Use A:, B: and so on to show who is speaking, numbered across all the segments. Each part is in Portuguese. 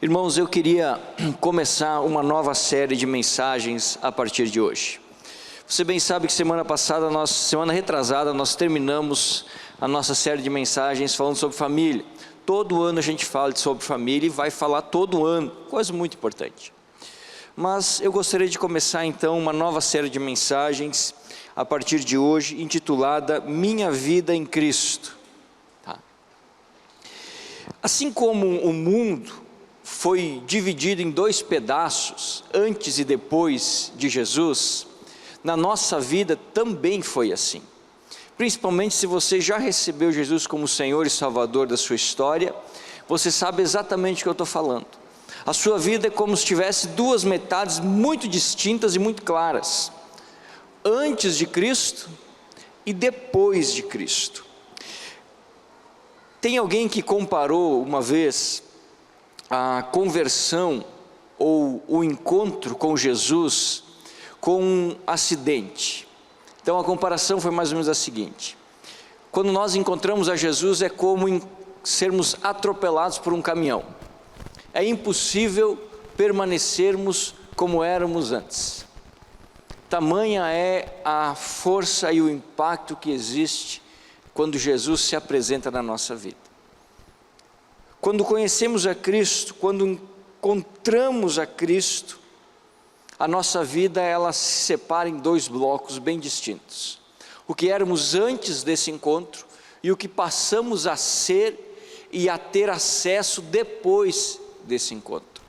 A: Irmãos, eu queria começar uma nova série de mensagens a partir de hoje. Você bem sabe que semana retrasada, nós terminamos a nossa série de mensagens falando sobre família. Todo ano a gente fala sobre família e vai falar todo ano, coisa muito importante. Mas eu gostaria de começar então uma nova série de mensagens a partir de hoje, intitulada Minha Vida em Cristo. Assim como o mundo foi dividido em dois pedaços, antes e depois de Jesus, na nossa vida também foi assim. Principalmente se você já recebeu Jesus como Senhor e Salvador da sua história, você sabe exatamente o que eu estou falando. A sua vida é como se tivesse duas metades muito distintas e muito claras. Antes de Cristo e depois de Cristo. Tem alguém que comparou uma vez a conversão ou o encontro com Jesus com um acidente. Então a comparação foi mais ou menos a seguinte: quando nós encontramos a Jesus é como sermos atropelados por um caminhão. É impossível permanecermos como éramos antes. Tamanha é a força e o impacto que existe quando Jesus se apresenta na nossa vida. Quando conhecemos a Cristo, quando encontramos a Cristo, a nossa vida ela se separa em dois blocos bem distintos. O que éramos antes desse encontro e o que passamos a ser e a ter acesso depois desse encontro.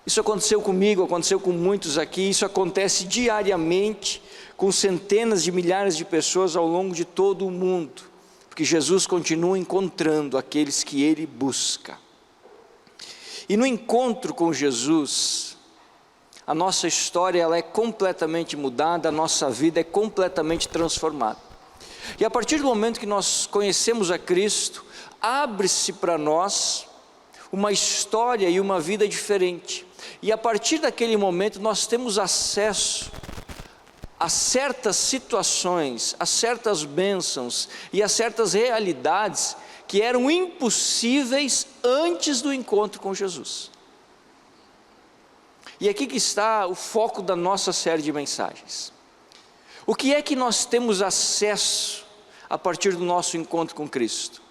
A: Isso aconteceu comigo, aconteceu com muitos aqui, isso acontece diariamente com centenas de milhares de pessoas ao longo de todo o mundo. Que Jesus continua encontrando aqueles que Ele busca. E no encontro com Jesus, a nossa história ela é completamente mudada, a nossa vida é completamente transformada. E a partir do momento que nós conhecemos a Cristo, abre-se para nós uma história e uma vida diferente. E a partir daquele momento nós temos acesso a certas situações, a certas bênçãos e a certas realidades que eram impossíveis antes do encontro com Jesus. E aqui que está o foco da nossa série de mensagens. O que é que nós temos acesso a partir do nosso encontro com Cristo?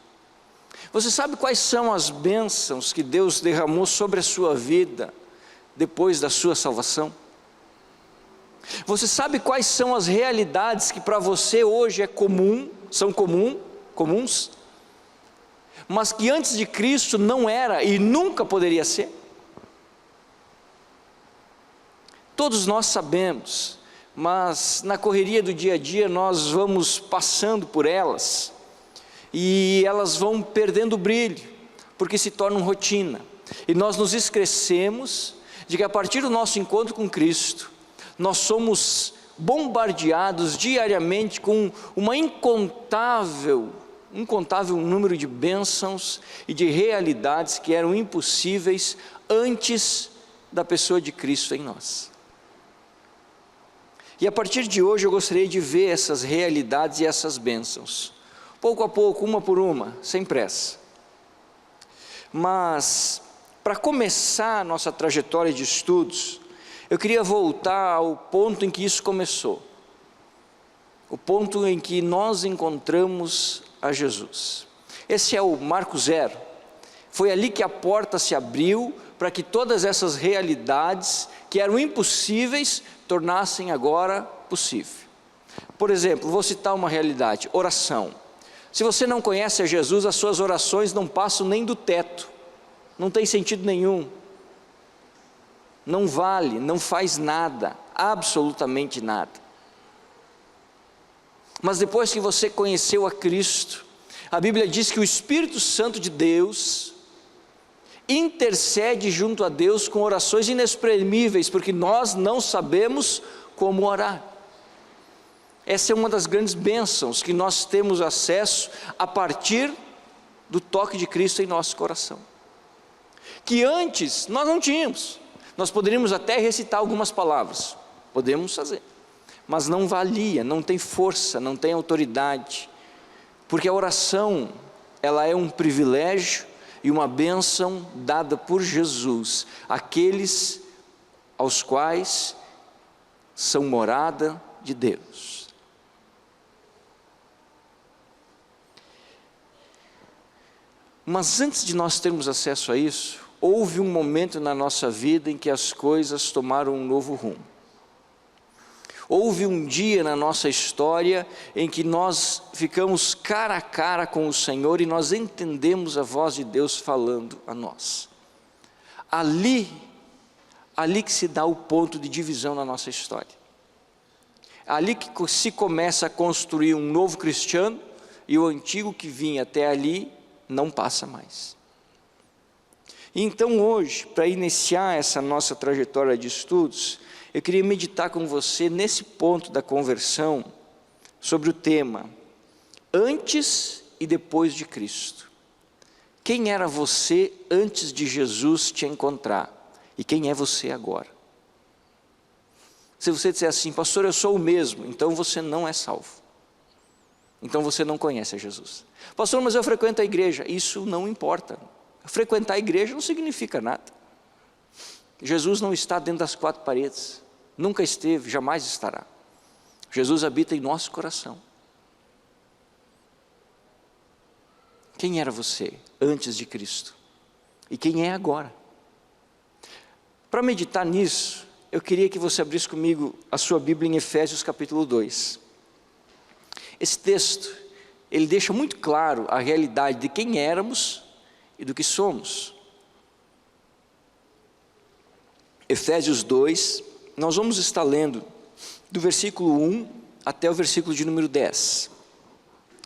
A: Você sabe quais são as bênçãos que Deus derramou sobre a sua vida depois da sua salvação? Você sabe quais são as realidades que para você hoje são comuns, mas que antes de Cristo não era e nunca poderia ser? Todos nós sabemos, mas na correria do dia a dia nós vamos passando por elas e elas vão perdendo o brilho, porque se tornam rotina, e nós nos esquecemos de que a partir do nosso encontro com Cristo, nós somos bombardeados diariamente com uma incontável número de bênçãos e de realidades que eram impossíveis antes da pessoa de Cristo em nós. E a partir de hoje eu gostaria de ver essas realidades e essas bênçãos, pouco a pouco, uma por uma, sem pressa. Mas, para começar a nossa trajetória de estudos, eu queria voltar ao ponto em que isso começou. O ponto em que nós encontramos a Jesus. Esse é o Marco Zero. Foi ali que a porta se abriu para que todas essas realidades que eram impossíveis tornassem agora possível. Por exemplo, vou citar uma realidade: oração. Se você não conhece a Jesus, as suas orações não passam nem do teto. Não tem sentido nenhum. Não vale, não faz nada, absolutamente nada. Mas depois que você conheceu a Cristo, a Bíblia diz que o Espírito Santo de Deus intercede junto a Deus com orações inexprimíveis, porque nós não sabemos como orar. Essa é uma das grandes bênçãos que nós temos acesso a partir do toque de Cristo em nosso coração, que antes nós não tínhamos. Nós poderíamos até recitar algumas palavras, podemos fazer, mas não valia, não tem força, não tem autoridade, porque a oração, ela é um privilégio, e uma bênção dada por Jesus àqueles aos quais são morada de Deus. Mas antes de nós termos acesso a isso, houve um momento na nossa vida em que as coisas tomaram um novo rumo. Houve um dia na nossa história em que nós ficamos cara a cara com o Senhor e nós entendemos a voz de Deus falando a nós. Ali que se dá o ponto de divisão na nossa história. Ali que se começa a construir um novo cristiano e o antigo que vinha até ali não passa mais. Então hoje, para iniciar essa nossa trajetória de estudos, eu queria meditar com você nesse ponto da conversão, sobre o tema, antes e depois de Cristo. Quem era você antes de Jesus te encontrar? E quem é você agora? Se você disser assim, pastor, eu sou o mesmo, então você não é salvo. Então você não conhece a Jesus. Pastor, mas eu frequento a igreja. Isso não importa. Frequentar a igreja não significa nada. Jesus não está dentro das quatro paredes. Nunca esteve, jamais estará. Jesus habita em nosso coração. Quem era você antes de Cristo? E quem é agora? Para meditar nisso, eu queria que você abrisse comigo a sua Bíblia em Efésios capítulo 2. Esse texto, ele deixa muito claro a realidade de quem éramos e do que somos. Efésios 2, nós vamos estar lendo do versículo 1 até o versículo de número 10.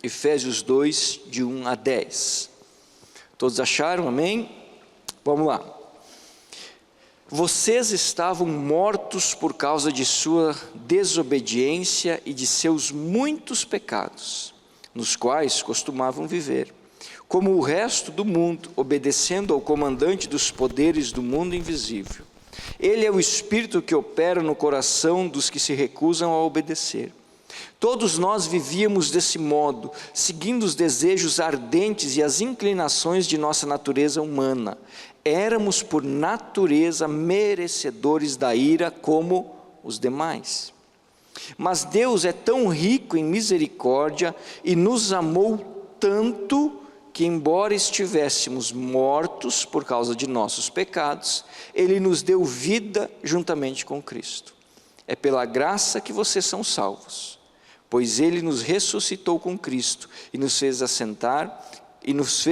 A: Efésios 2, de 1 a 10. Todos acharam? Amém? Vamos lá. Vocês estavam mortos por causa de sua desobediência e de seus muitos pecados, nos quais costumavam viver, como o resto do mundo, obedecendo ao comandante dos poderes do mundo invisível. Ele é o Espírito que opera no coração dos que se recusam a obedecer. Todos nós vivíamos desse modo, seguindo os desejos ardentes e as inclinações de nossa natureza humana. Éramos por natureza merecedores da ira como os demais. Mas Deus é tão rico em misericórdia e nos amou tanto que, embora estivéssemos mortos por causa de nossos pecados, Ele nos deu vida juntamente com Cristo. É pela graça que vocês são salvos, pois Ele nos ressuscitou com Cristo e nos fez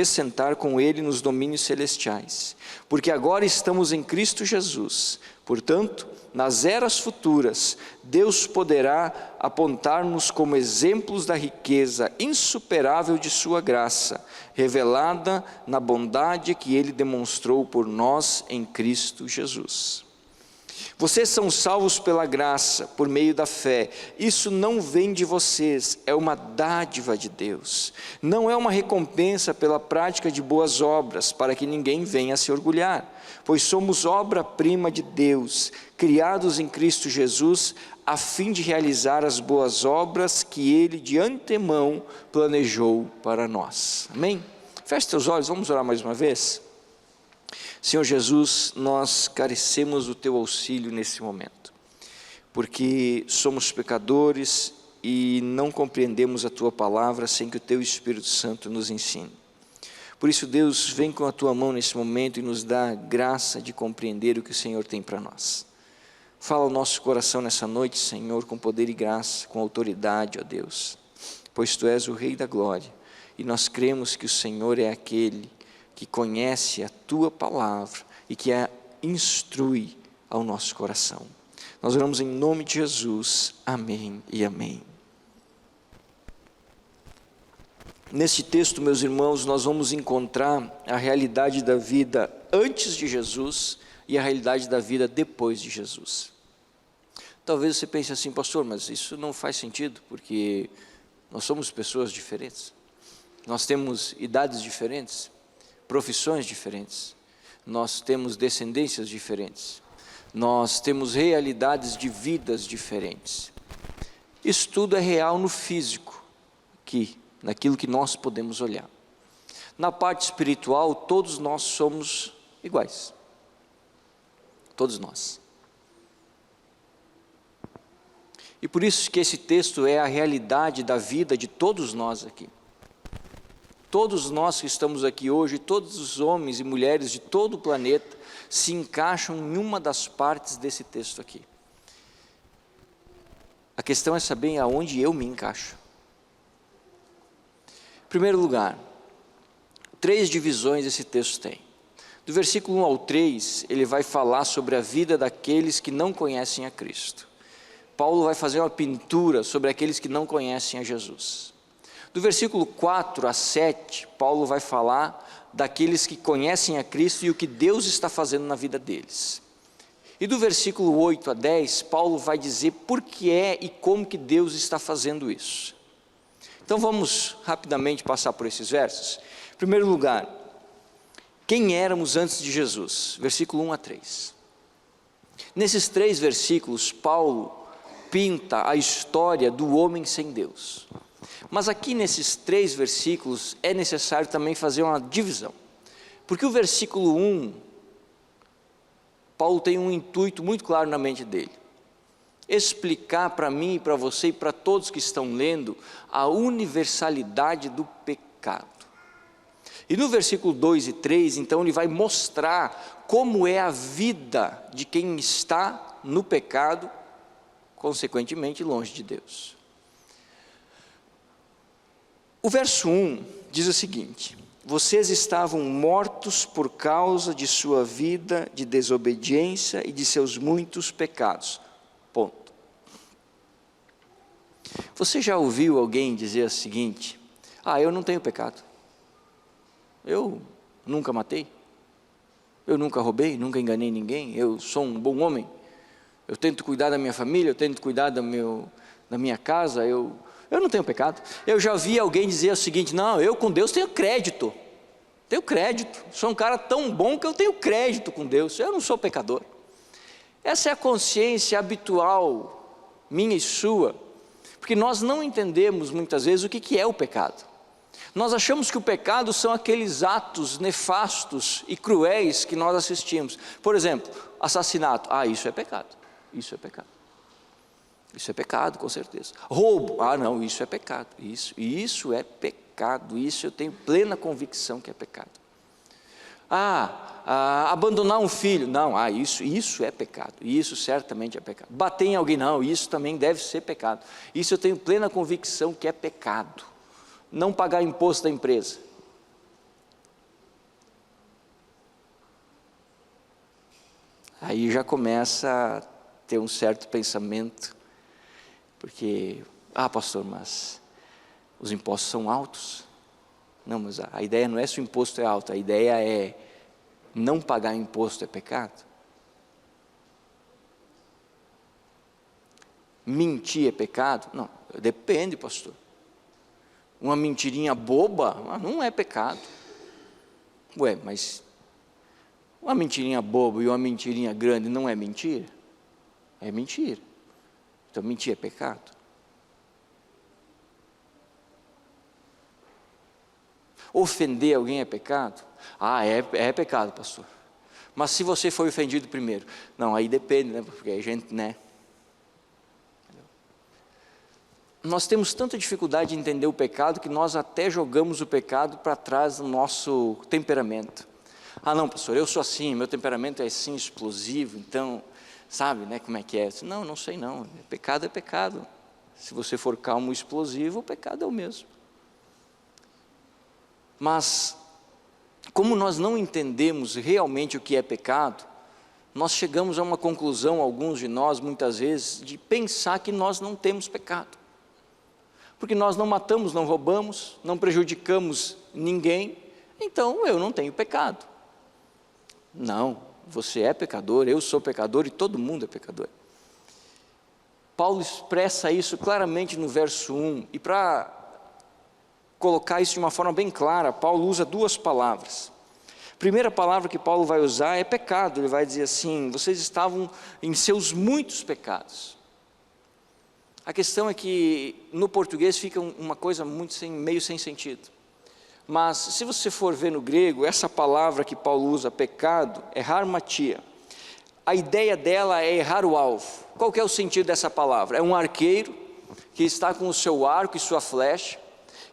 A: sentar com Ele nos domínios celestiais, porque agora estamos em Cristo Jesus. Portanto, nas eras futuras, Deus poderá apontar-nos como exemplos da riqueza insuperável de sua graça, revelada na bondade que Ele demonstrou por nós em Cristo Jesus. Vocês são salvos pela graça, por meio da fé. Isso não vem de vocês, é uma dádiva de Deus. Não é uma recompensa pela prática de boas obras, para que ninguém venha a se orgulhar. Pois somos obra-prima de Deus, criados em Cristo Jesus, a fim de realizar as boas obras que Ele de antemão planejou para nós. Amém? Feche teus olhos, vamos orar mais uma vez? Senhor Jesus, nós carecemos do Teu auxílio nesse momento, porque somos pecadores e não compreendemos a Tua palavra sem que o Teu Espírito Santo nos ensine. Por isso, Deus, vem com a Tua mão nesse momento e nos dá a graça de compreender o que o Senhor tem para nós. Fala ao nosso coração nessa noite, Senhor, com poder e graça, com autoridade, ó Deus, pois Tu és o Rei da Glória, e nós cremos que o Senhor é aquele que conhece a Tua palavra e que a instrui ao nosso coração. Nós oramos em nome de Jesus, amém e amém. Nesse texto, meus irmãos, nós vamos encontrar a realidade da vida antes de Jesus e a realidade da vida depois de Jesus. Talvez você pense assim, pastor, mas isso não faz sentido, porque nós somos pessoas diferentes, nós temos idades diferentes, profissões diferentes, nós temos descendências diferentes, nós temos realidades de vidas diferentes. Isso tudo é real no físico, aqui, naquilo que nós podemos olhar. Na parte espiritual, todos nós somos iguais. Todos nós. E por isso que esse texto é a realidade da vida de todos nós aqui. Todos nós que estamos aqui hoje, todos os homens e mulheres de todo o planeta, se encaixam em uma das partes desse texto aqui. A questão é saber aonde eu me encaixo. Em primeiro lugar, 3 divisões esse texto tem. Do versículo 1 ao 3, ele vai falar sobre a vida daqueles que não conhecem a Cristo. Paulo vai fazer uma pintura sobre aqueles que não conhecem a Jesus. Do versículo 4 a 7, Paulo vai falar daqueles que conhecem a Cristo e o que Deus está fazendo na vida deles. E do versículo 8 a 10, Paulo vai dizer por que é e como que Deus está fazendo isso. Então vamos rapidamente passar por esses versos. Em primeiro lugar, quem éramos antes de Jesus? Versículo 1 a 3. Nesses 3 versículos, Paulo pinta a história do homem sem Deus. Mas aqui nesses 3 versículos é necessário também fazer uma divisão. Porque o versículo 1, Paulo tem um intuito muito claro na mente dele. Explicar para mim, para você e para todos que estão lendo a universalidade do pecado. E no versículo 2 e 3, então ele vai mostrar como é a vida de quem está no pecado, consequentemente longe de Deus. O verso 1 diz o seguinte: vocês estavam mortos por causa de sua vida de desobediência e de seus muitos pecados. Ponto. Você já ouviu alguém dizer o seguinte: eu não tenho pecado, eu nunca matei, eu nunca roubei, nunca enganei ninguém, eu sou um bom homem, eu tento cuidar da minha família, eu tento cuidar da minha casa, eu não tenho pecado. Eu já vi alguém dizer o seguinte: não, eu com Deus tenho crédito, sou um cara tão bom que eu tenho crédito com Deus, eu não sou pecador. Essa é a consciência habitual, minha e sua, porque nós não entendemos muitas vezes o que é o pecado. Nós achamos que o pecado são aqueles atos nefastos e cruéis que nós assistimos. Por exemplo, assassinato, isso é pecado, isso é pecado. Isso é pecado, com certeza. Roubo, não, isso é pecado, isso é pecado, isso eu tenho plena convicção que é pecado. Abandonar um filho, não, isso é pecado, isso certamente é pecado. Bater em alguém, não, isso também deve ser pecado, isso eu tenho plena convicção que é pecado. Não pagar imposto da empresa. Aí já começa a ter um certo pensamento, porque, pastor, mas os impostos são altos. Não, mas a ideia não é se o imposto é alto, a ideia é não pagar imposto é pecado. Mentir é pecado? Não, depende, pastor. Uma mentirinha boba não é pecado. Mas uma mentirinha boba e uma mentirinha grande não é mentira? É mentira. Então mentir é pecado. Ofender alguém é pecado? É pecado, pastor. Mas se você foi ofendido primeiro? Não, aí depende, né? Porque a gente, Nós temos tanta dificuldade de entender o pecado que nós até jogamos o pecado para trás do nosso temperamento. Não, pastor, eu sou assim, meu temperamento é assim, explosivo, então, sabe, como é que é? Não sei não, pecado é pecado. Se você for calmo e explosivo, o pecado é o mesmo. Mas, como nós não entendemos realmente o que é pecado, nós chegamos a uma conclusão, alguns de nós, muitas vezes, de pensar que nós não temos pecado. Porque nós não matamos, não roubamos, não prejudicamos ninguém, então eu não tenho pecado. Não, você é pecador, eu sou pecador e todo mundo é pecador. Paulo expressa isso claramente no verso 1, e para colocar isso de uma forma bem clara, Paulo usa 2 palavras. A primeira palavra que Paulo vai usar é pecado, ele vai dizer assim: vocês estavam em seus muitos pecados. A questão é que no português fica uma coisa meio sem sentido. mas se você for ver no grego, essa palavra que Paulo usa, pecado, é harmatia. A ideia dela é errar o alvo. Qual que é o sentido dessa palavra? É um arqueiro que está com o seu arco e sua flecha,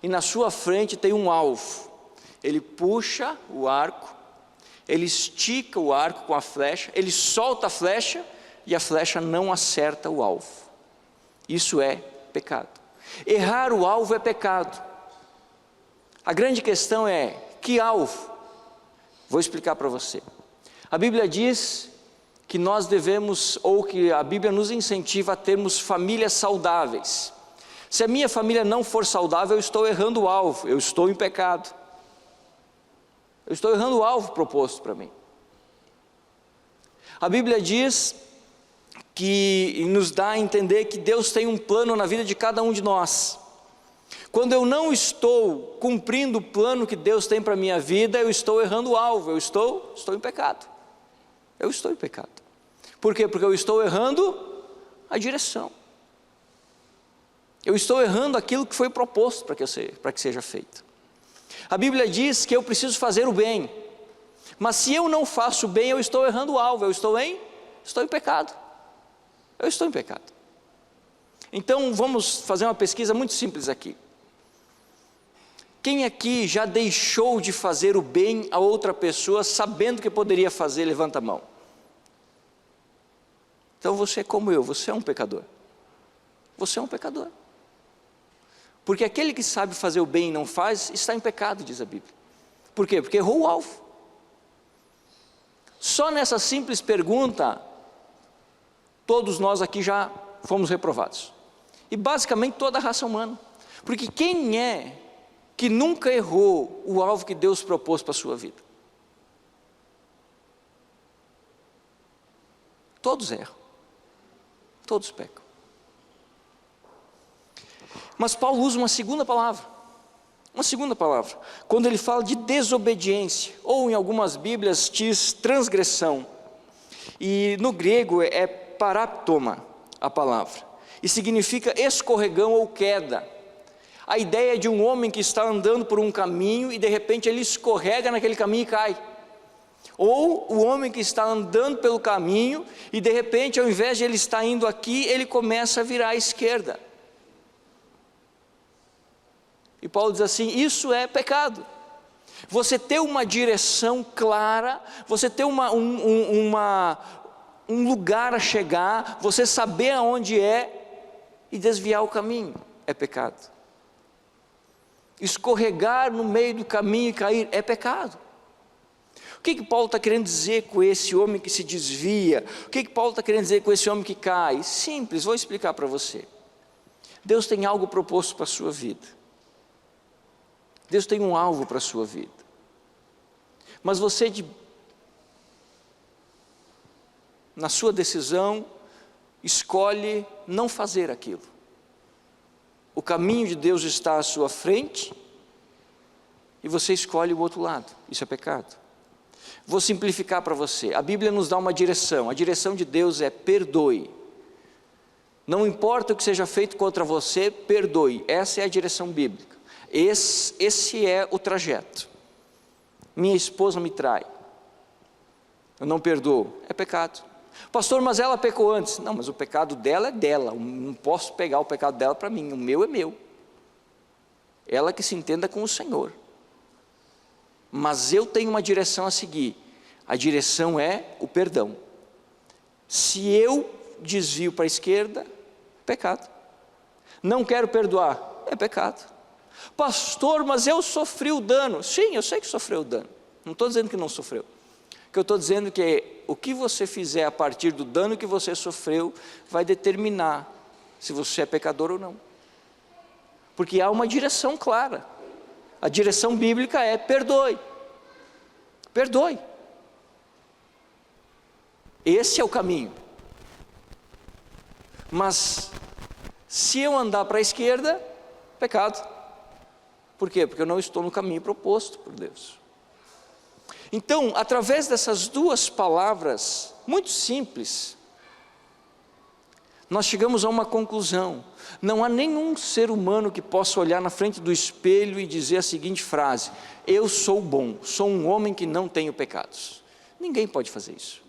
A: e na sua frente tem um alvo. Ele puxa o arco, ele estica o arco com a flecha, ele solta a flecha, e a flecha não acerta o alvo. Isso é pecado. Errar o alvo é pecado. A grande questão é, que alvo? Vou explicar para você. A Bíblia diz que nós devemos, ou que a Bíblia nos incentiva a termos famílias saudáveis. Se a minha família não for saudável, eu estou errando o alvo, eu estou em pecado. Eu estou errando o alvo proposto para mim. A Bíblia diz que nos dá a entender que Deus tem um plano na vida de cada um de nós. Quando eu não estou cumprindo o plano que Deus tem para a minha vida, eu estou errando o alvo, eu estou em pecado. Eu estou em pecado. Por quê? Porque eu estou errando a direção. Eu estou errando aquilo que foi proposto para que seja feito. A Bíblia diz que eu preciso fazer o bem, mas se eu não faço o bem, eu estou errando o alvo, eu estou em pecado. Eu estou em pecado. Então vamos fazer uma pesquisa muito simples aqui. Quem aqui já deixou de fazer o bem a outra pessoa sabendo que poderia fazer? Levanta a mão. Então você é como eu, você é um pecador. Você é um pecador. Porque aquele que sabe fazer o bem e não faz, está em pecado, diz a Bíblia. Por quê? Porque errou o alvo. Só nessa simples pergunta, todos nós aqui já fomos reprovados. E basicamente toda a raça humana. Porque quem é que nunca errou o alvo que Deus propôs para a sua vida? Todos erram. Todos pecam. Mas Paulo usa uma segunda palavra. Quando ele fala de desobediência, ou em algumas Bíblias diz transgressão. E no grego é paraptoma a palavra. E significa escorregão ou queda. A ideia é de um homem que está andando por um caminho e de repente ele escorrega naquele caminho e cai. Ou o homem que está andando pelo caminho e de repente, ao invés de ele estar indo aqui, ele começa a virar à esquerda. E Paulo diz assim, isso é pecado. Você ter uma direção clara, você ter um lugar a chegar, você saber aonde é e desviar o caminho, é pecado. Escorregar no meio do caminho e cair, é pecado. O que Paulo está querendo dizer com esse homem que se desvia? O que Paulo está querendo dizer com esse homem que cai? Simples, vou explicar para você. Deus tem algo proposto para a sua vida. Deus tem um alvo para a sua vida. Mas você, na sua decisão, escolhe não fazer aquilo. O caminho de Deus está à sua frente e você escolhe o outro lado. Isso é pecado. Vou simplificar para você. A Bíblia nos dá uma direção. A direção de Deus é perdoe. Não importa o que seja feito contra você, perdoe. Essa é a direção bíblica. Esse é o trajeto. Minha esposa me trai, eu não perdoo, é pecado. Pastor, mas ela pecou antes. Não, mas o pecado dela é dela, eu não posso pegar o pecado dela para mim, o meu é meu. Ela que se entenda com o Senhor. Mas eu tenho uma direção a seguir. A direção é o perdão. Se eu desvio para a esquerda, pecado. Não quero perdoar, é pecado. Pastor, mas eu sofri o dano. Sim, eu sei que sofreu o dano. Não estou dizendo que não sofreu. O que eu estou dizendo é que o que você fizer a partir do dano que você sofreu vai determinar se você é pecador ou não. Porque há uma direção clara. A direção bíblica é perdoe. Perdoe. Esse é o caminho. Mas se eu andar para a esquerda, pecado. Por quê? Porque eu não estou no caminho proposto por Deus. Então, através dessas duas palavras, muito simples, nós chegamos a uma conclusão: não há nenhum ser humano que possa olhar na frente do espelho e dizer a seguinte frase: eu sou bom, sou um homem que não tenho pecados. Ninguém pode fazer isso,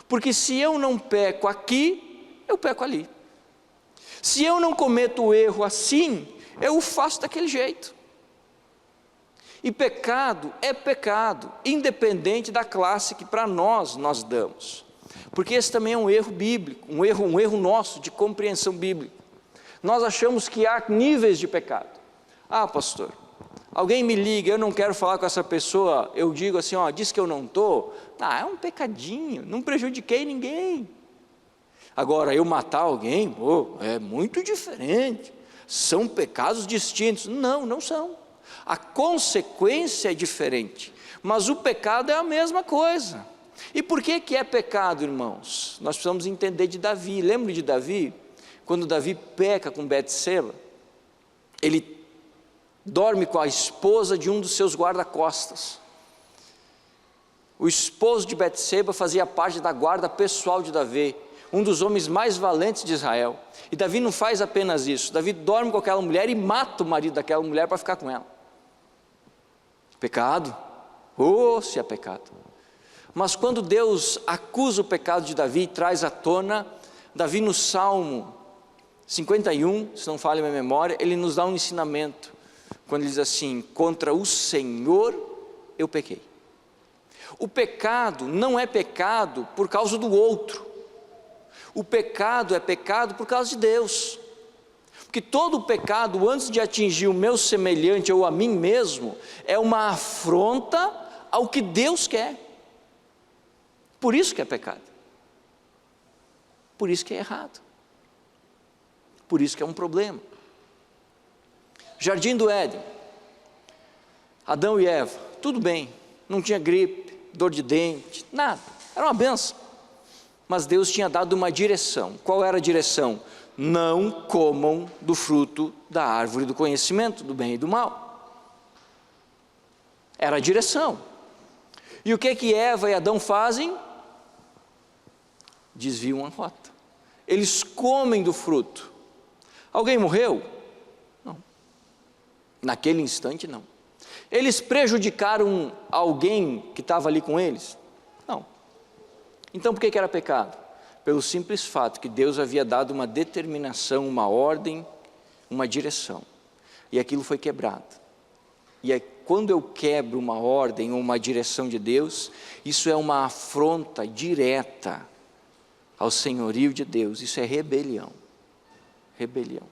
A: porque se eu não peco aqui, eu peco ali. Se eu não cometo o erro assim, eu o faço daquele jeito. E pecado é pecado, independente da classe que para nós damos. Porque esse também é um erro bíblico, um erro nosso de compreensão bíblica. Nós achamos que há níveis de pecado. Ah, pastor, alguém me liga, eu não quero falar com essa pessoa, eu digo assim, diz que eu não estou. Ah, é um pecadinho, não prejudiquei ninguém. Agora, eu matar alguém, é muito diferente. São pecados distintos. Não, não são. A consequência é diferente, mas o pecado é a mesma coisa. E por que é pecado, irmãos? Nós precisamos entender de Davi. Lembra de Davi? Quando Davi peca com Betseba, ele dorme com a esposa de um dos seus guarda-costas. O esposo de Betseba fazia parte da guarda pessoal de Davi, um dos homens mais valentes de Israel. E Davi não faz apenas isso, Davi dorme com aquela mulher e mata o marido daquela mulher para ficar com ela. Pecado? Se é pecado. Mas quando Deus acusa o pecado de Davi e traz à tona, Davi no Salmo 51, se não falha a minha memória, ele nos dá um ensinamento, quando ele diz assim: contra o Senhor eu pequei. O pecado não é pecado por causa do outro, o pecado é pecado por causa de Deus. Porque todo pecado, antes de atingir o meu semelhante ou a mim mesmo, é uma afronta ao que Deus quer. Por isso que é pecado, por isso que é errado, por isso que é um problema. Jardim do Éden, Adão e Eva, tudo bem, não tinha gripe, dor de dente, nada, era uma benção. Mas Deus tinha dado uma direção. Qual era a direção? Não comam do fruto da árvore do conhecimento do bem e do mal. Era a direção. E o que Eva e Adão fazem? Desviam a rota. Eles comem do fruto. Alguém morreu? Não. Naquele instante não. Eles prejudicaram alguém que estava ali com eles? Não. Então por que era pecado? Pelo simples fato que Deus havia dado uma determinação, uma ordem, uma direção, e aquilo foi quebrado. E aí, quando eu quebro uma ordem ou uma direção de Deus, isso é uma afronta direta ao senhorio de Deus. Isso é rebelião. Rebelião.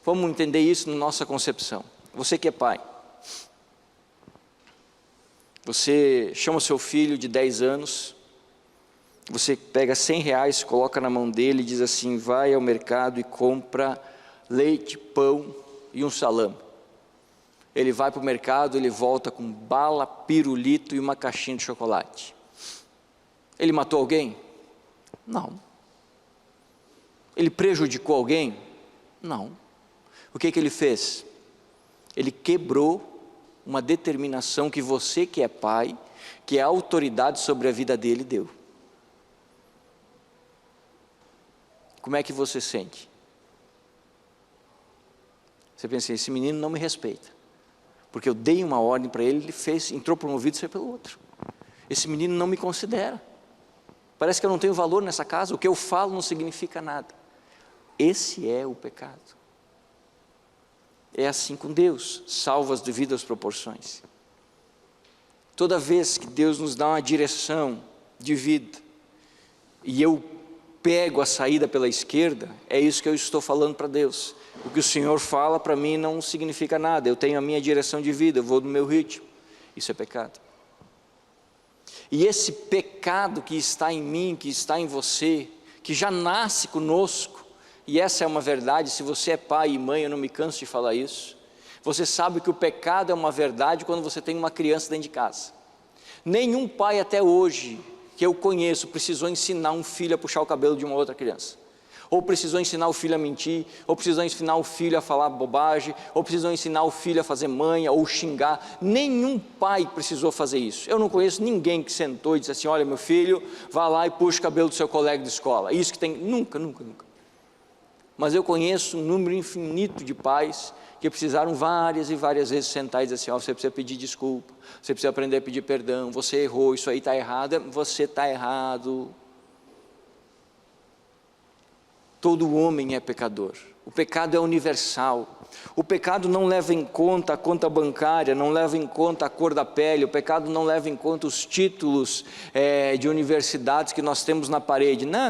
A: Vamos entender isso na nossa concepção. Você que é pai, você chama o seu filho de 10 anos, você pega R$100, coloca na mão dele e diz assim: vai ao mercado e compra leite, pão e um salame. Ele vai para o mercado, ele volta com bala, pirulito e uma caixinha de chocolate. Ele matou alguém? Não. Ele prejudicou alguém? Não. O que ele fez? Ele quebrou uma determinação que você que é pai, que é a autoridade sobre a vida dele, deu. Como é que você sente? Você pensa assim: esse menino não me respeita, porque eu dei uma ordem para ele, ele fez, entrou por um ouvido e saiu pelo outro. Esse menino não me considera, parece que eu não tenho valor nessa casa, o que eu falo não significa nada. Esse é o pecado. É assim com Deus, salvo as devidas proporções. Toda vez que Deus nos dá uma direção de vida, e eu pego a saída pela esquerda, é isso que eu estou falando para Deus. O que o Senhor fala para mim não significa nada, eu tenho a minha direção de vida, eu vou no meu ritmo. Isso é pecado. E esse pecado que está em mim, que está em você, que já nasce conosco, e essa é uma verdade, se você é pai e mãe, eu não me canso de falar isso, você sabe que o pecado é uma verdade quando você tem uma criança dentro de casa. Nenhum pai até hoje que eu conheço precisou ensinar um filho a puxar o cabelo de uma outra criança. ou precisou ensinar o filho a mentir, ou precisou ensinar o filho a falar bobagem, ou precisou ensinar o filho a fazer manha, ou xingar. Nenhum pai precisou fazer isso. Eu não conheço ninguém que sentou e disse assim: olha, meu filho, vá lá e puxa o cabelo do seu colega de escola. Isso que tem, nunca. Mas eu conheço um número infinito de pais que precisaram várias e várias vezes sentar e dizer assim: ó, você precisa pedir desculpa, você precisa aprender a pedir perdão, você errou, isso aí está errado, você está errado. Todo homem é pecador, o pecado é universal, o pecado não leva em conta a conta bancária, não leva em conta a cor da pele, o pecado não leva em conta os títulos de universidades que nós temos na parede, não.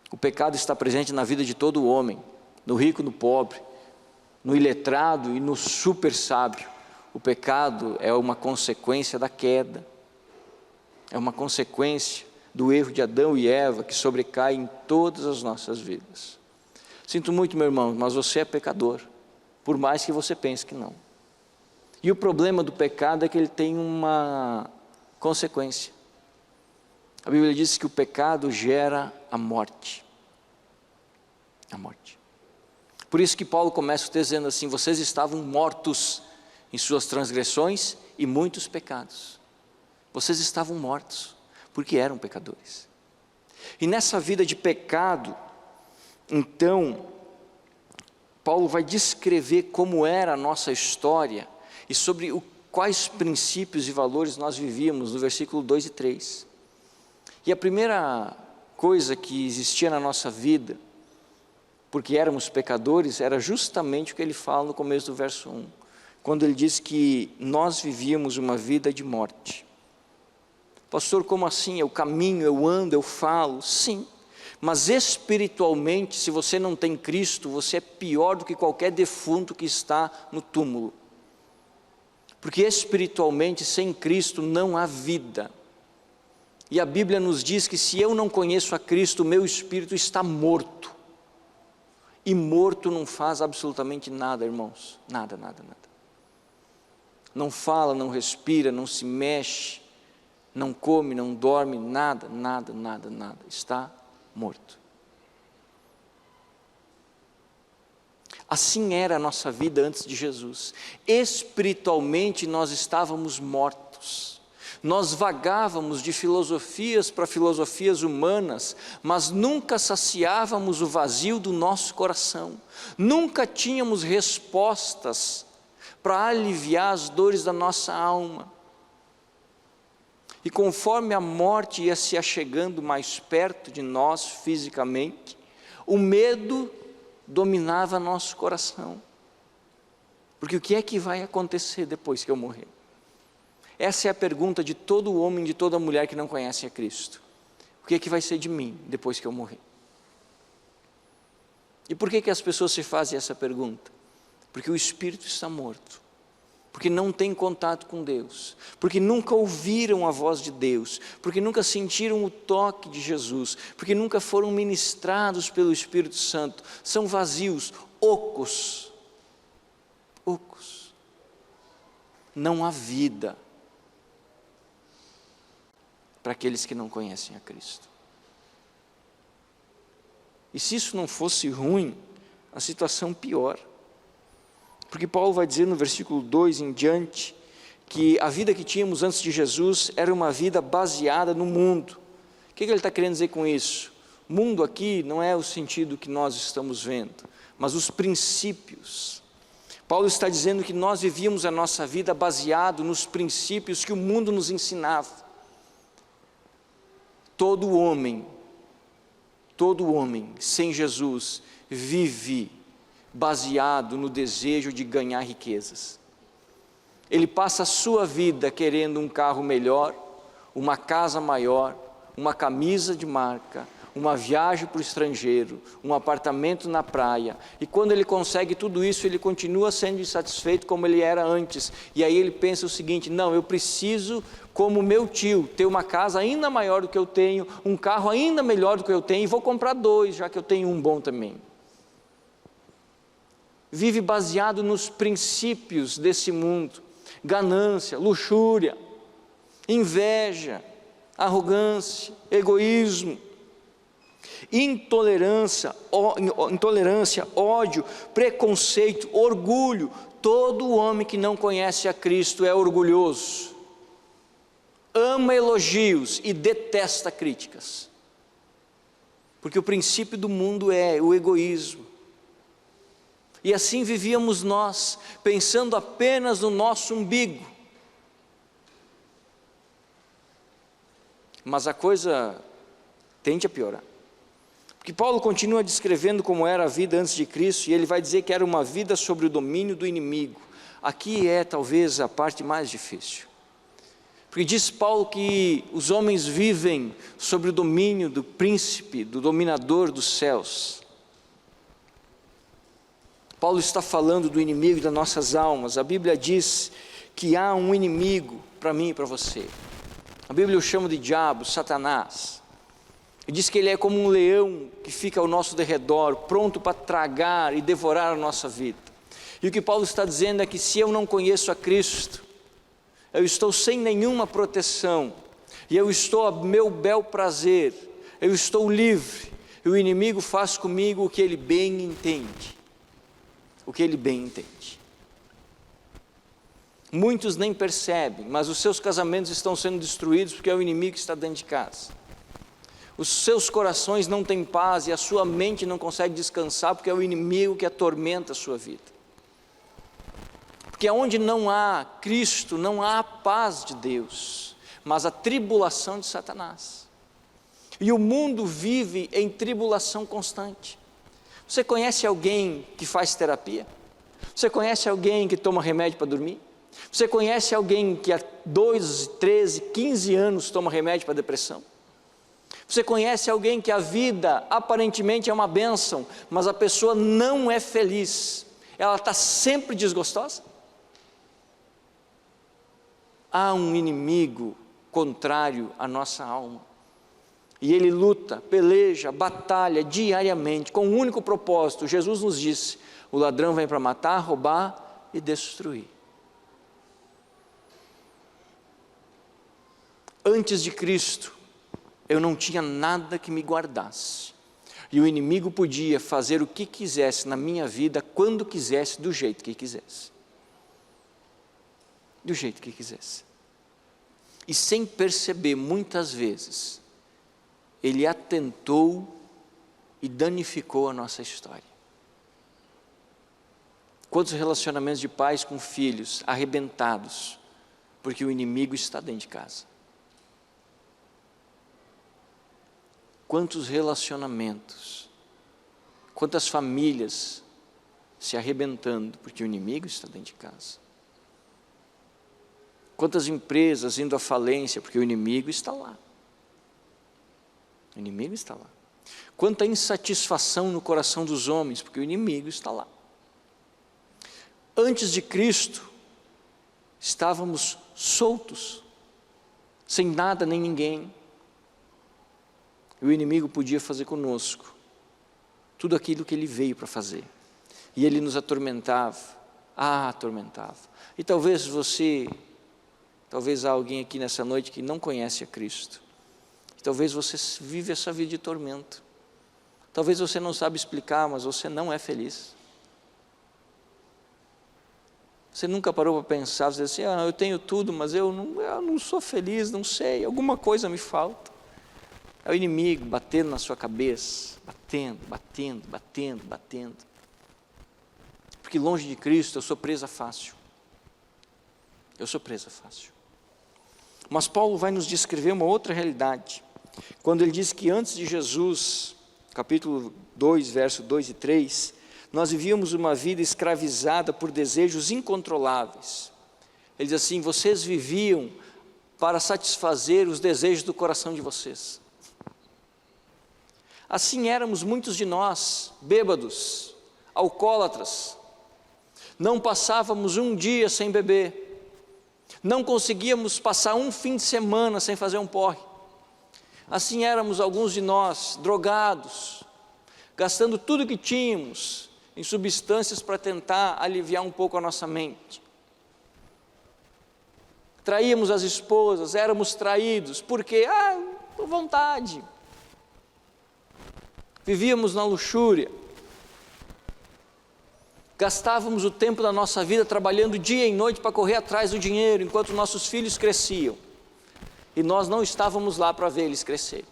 A: O pecado está presente na vida de todo homem, no rico, no pobre, no iletrado e no super sábio. O pecado é uma consequência da queda, é uma consequência do erro de Adão e Eva que sobrecai em todas as nossas vidas. Sinto muito, meu irmão, mas você é pecador, por mais que você pense que não. E o problema do pecado é que ele tem uma consequência. A Bíblia diz que o pecado gera a morte. A morte. Por isso que Paulo começa o texto dizendo assim: vocês estavam mortos em suas transgressões e muitos pecados. Vocês estavam mortos porque eram pecadores. E nessa vida de pecado, então, Paulo vai descrever como era a nossa história e sobre quais princípios e valores nós vivíamos, no versículo 2 e 3. E a primeira coisa que existia na nossa vida, porque éramos pecadores, era justamente o que ele fala no começo do verso 1, quando ele diz que nós vivíamos uma vida de morte. Pastor, como assim? Eu caminho, eu ando, eu falo. Sim, mas espiritualmente, se você não tem Cristo, você é pior do que qualquer defunto que está no túmulo. Porque espiritualmente, sem Cristo, não há vida. E a Bíblia nos diz que se eu não conheço a Cristo, o meu espírito está morto. E morto não faz absolutamente nada, irmãos. Nada. Não fala, não respira, não se mexe, não come, não dorme, nada, está morto. Assim era a nossa vida antes de Jesus. Espiritualmente nós estávamos mortos. Nós vagávamos de filosofias para filosofias humanas, mas nunca saciávamos o vazio do nosso coração. Nunca tínhamos respostas para aliviar as dores da nossa alma. E conforme a morte ia se achegando mais perto de nós fisicamente, o medo dominava nosso coração. Porque o que é que vai acontecer depois que eu morrer? Essa é a pergunta de todo homem, de toda mulher que não conhece a Cristo. O que é que vai ser de mim depois que eu morrer? E por que as pessoas se fazem essa pergunta? Porque o espírito está morto. Porque não tem contato com Deus, porque nunca ouviram a voz de Deus, porque nunca sentiram o toque de Jesus, porque nunca foram ministrados pelo Espírito Santo, são vazios, ocos. Não há vida para aqueles que não conhecem a Cristo. E se isso não fosse ruim, a situação pior. Porque Paulo vai dizer no versículo 2 em diante, que a vida que tínhamos antes de Jesus era uma vida baseada no mundo. O que ele está querendo dizer com isso? Mundo aqui não é o sentido que nós estamos vendo, mas os princípios. Paulo está dizendo que nós vivíamos a nossa vida baseado nos princípios que o mundo nos ensinava. Todo homem sem Jesus vive baseado no desejo de ganhar riquezas. Ele passa a sua vida querendo um carro melhor, uma casa maior, uma camisa de marca, uma viagem para o estrangeiro, um apartamento na praia, e quando ele consegue tudo isso, ele continua sendo insatisfeito como ele era antes, e aí ele pensa o seguinte: não, eu preciso, como meu tio, ter uma casa ainda maior do que eu tenho, um carro ainda melhor do que eu tenho, e vou comprar 2, já que eu tenho um bom também. Vive baseado nos princípios desse mundo, ganância, luxúria, inveja, arrogância, egoísmo. intolerância, ódio, preconceito, orgulho. Todo homem que não conhece a Cristo é orgulhoso, ama elogios e detesta críticas, porque o princípio do mundo é o egoísmo. E assim vivíamos nós, pensando apenas no nosso umbigo. Mas a coisa tende a piorar, porque Paulo continua descrevendo como era a vida antes de Cristo, e ele vai dizer que era uma vida sobre o domínio do inimigo. Aqui é talvez a parte mais difícil, porque diz Paulo que os homens vivem sobre o domínio do príncipe, do dominador dos céus. Paulo está falando do inimigo das nossas almas. A Bíblia diz que há um inimigo para mim e para você. A Bíblia o chama de diabo, Satanás. E diz que ele é como um leão que fica ao nosso derredor, pronto para tragar e devorar a nossa vida. E o que Paulo está dizendo é que se eu não conheço a Cristo, eu estou sem nenhuma proteção, e eu estou a meu bel prazer, eu estou livre, e o inimigo faz comigo o que ele bem entende. O que ele bem entende. Muitos nem percebem, mas os seus casamentos estão sendo destruídos porque é o inimigo que está dentro de casa. Os seus corações não têm paz e a sua mente não consegue descansar porque é o inimigo que atormenta a sua vida. Porque onde não há Cristo, não há a paz de Deus, mas a tribulação de Satanás. E o mundo vive em tribulação constante. Você conhece alguém que faz terapia? Você conhece alguém que toma remédio para dormir? Você conhece alguém que há 12, 13, 15 anos toma remédio para depressão? Você conhece alguém que a vida aparentemente é uma bênção, mas a pessoa não é feliz, ela está sempre desgostosa? Há um inimigo contrário à nossa alma. E ele luta, peleja, batalha diariamente, com um único propósito. Jesus nos disse: o ladrão vem para matar, roubar e destruir. Antes de Cristo, eu não tinha nada que me guardasse. E o inimigo podia fazer o que quisesse na minha vida, quando quisesse, do jeito que quisesse. Do jeito que quisesse. E sem perceber, muitas vezes, ele atentou e danificou a nossa história. Quantos relacionamentos de pais com filhos arrebentados, porque o inimigo está dentro de casa? Quantos relacionamentos, quantas famílias se arrebentando, porque o inimigo está dentro de casa? Quantas empresas indo à falência, porque o inimigo está lá? O inimigo está lá. Quanta insatisfação no coração dos homens, porque o inimigo está lá. Antes de Cristo, estávamos soltos, sem nada nem ninguém. E o inimigo podia fazer conosco tudo aquilo que ele veio para fazer. E ele nos atormentava, atormentava. E talvez há alguém aqui nessa noite que não conhece a Cristo. Talvez você vive essa vida de tormento. Talvez você não sabe explicar, mas você não é feliz. Você nunca parou para pensar, dizer assim: eu tenho tudo, mas eu não sou feliz, não sei, alguma coisa me falta. É o inimigo batendo na sua cabeça, batendo. Porque longe de Cristo eu sou presa fácil. Mas Paulo vai nos descrever uma outra realidade. Quando ele diz que antes de Jesus, capítulo 2, verso 2 e 3, nós vivíamos uma vida escravizada por desejos incontroláveis. Ele diz assim: vocês viviam para satisfazer os desejos do coração de vocês. Assim éramos muitos de nós, bêbados, alcoólatras. Não passávamos um dia sem beber. Não conseguíamos passar um fim de semana sem fazer um porre. Assim éramos alguns de nós, drogados, gastando tudo que tínhamos em substâncias para tentar aliviar um pouco a nossa mente. Traíamos as esposas, éramos traídos, porque, por vontade. vivíamos na luxúria, gastávamos o tempo da nossa vida trabalhando dia e noite para correr atrás do dinheiro, enquanto nossos filhos cresciam, e nós não estávamos lá para ver eles crescer.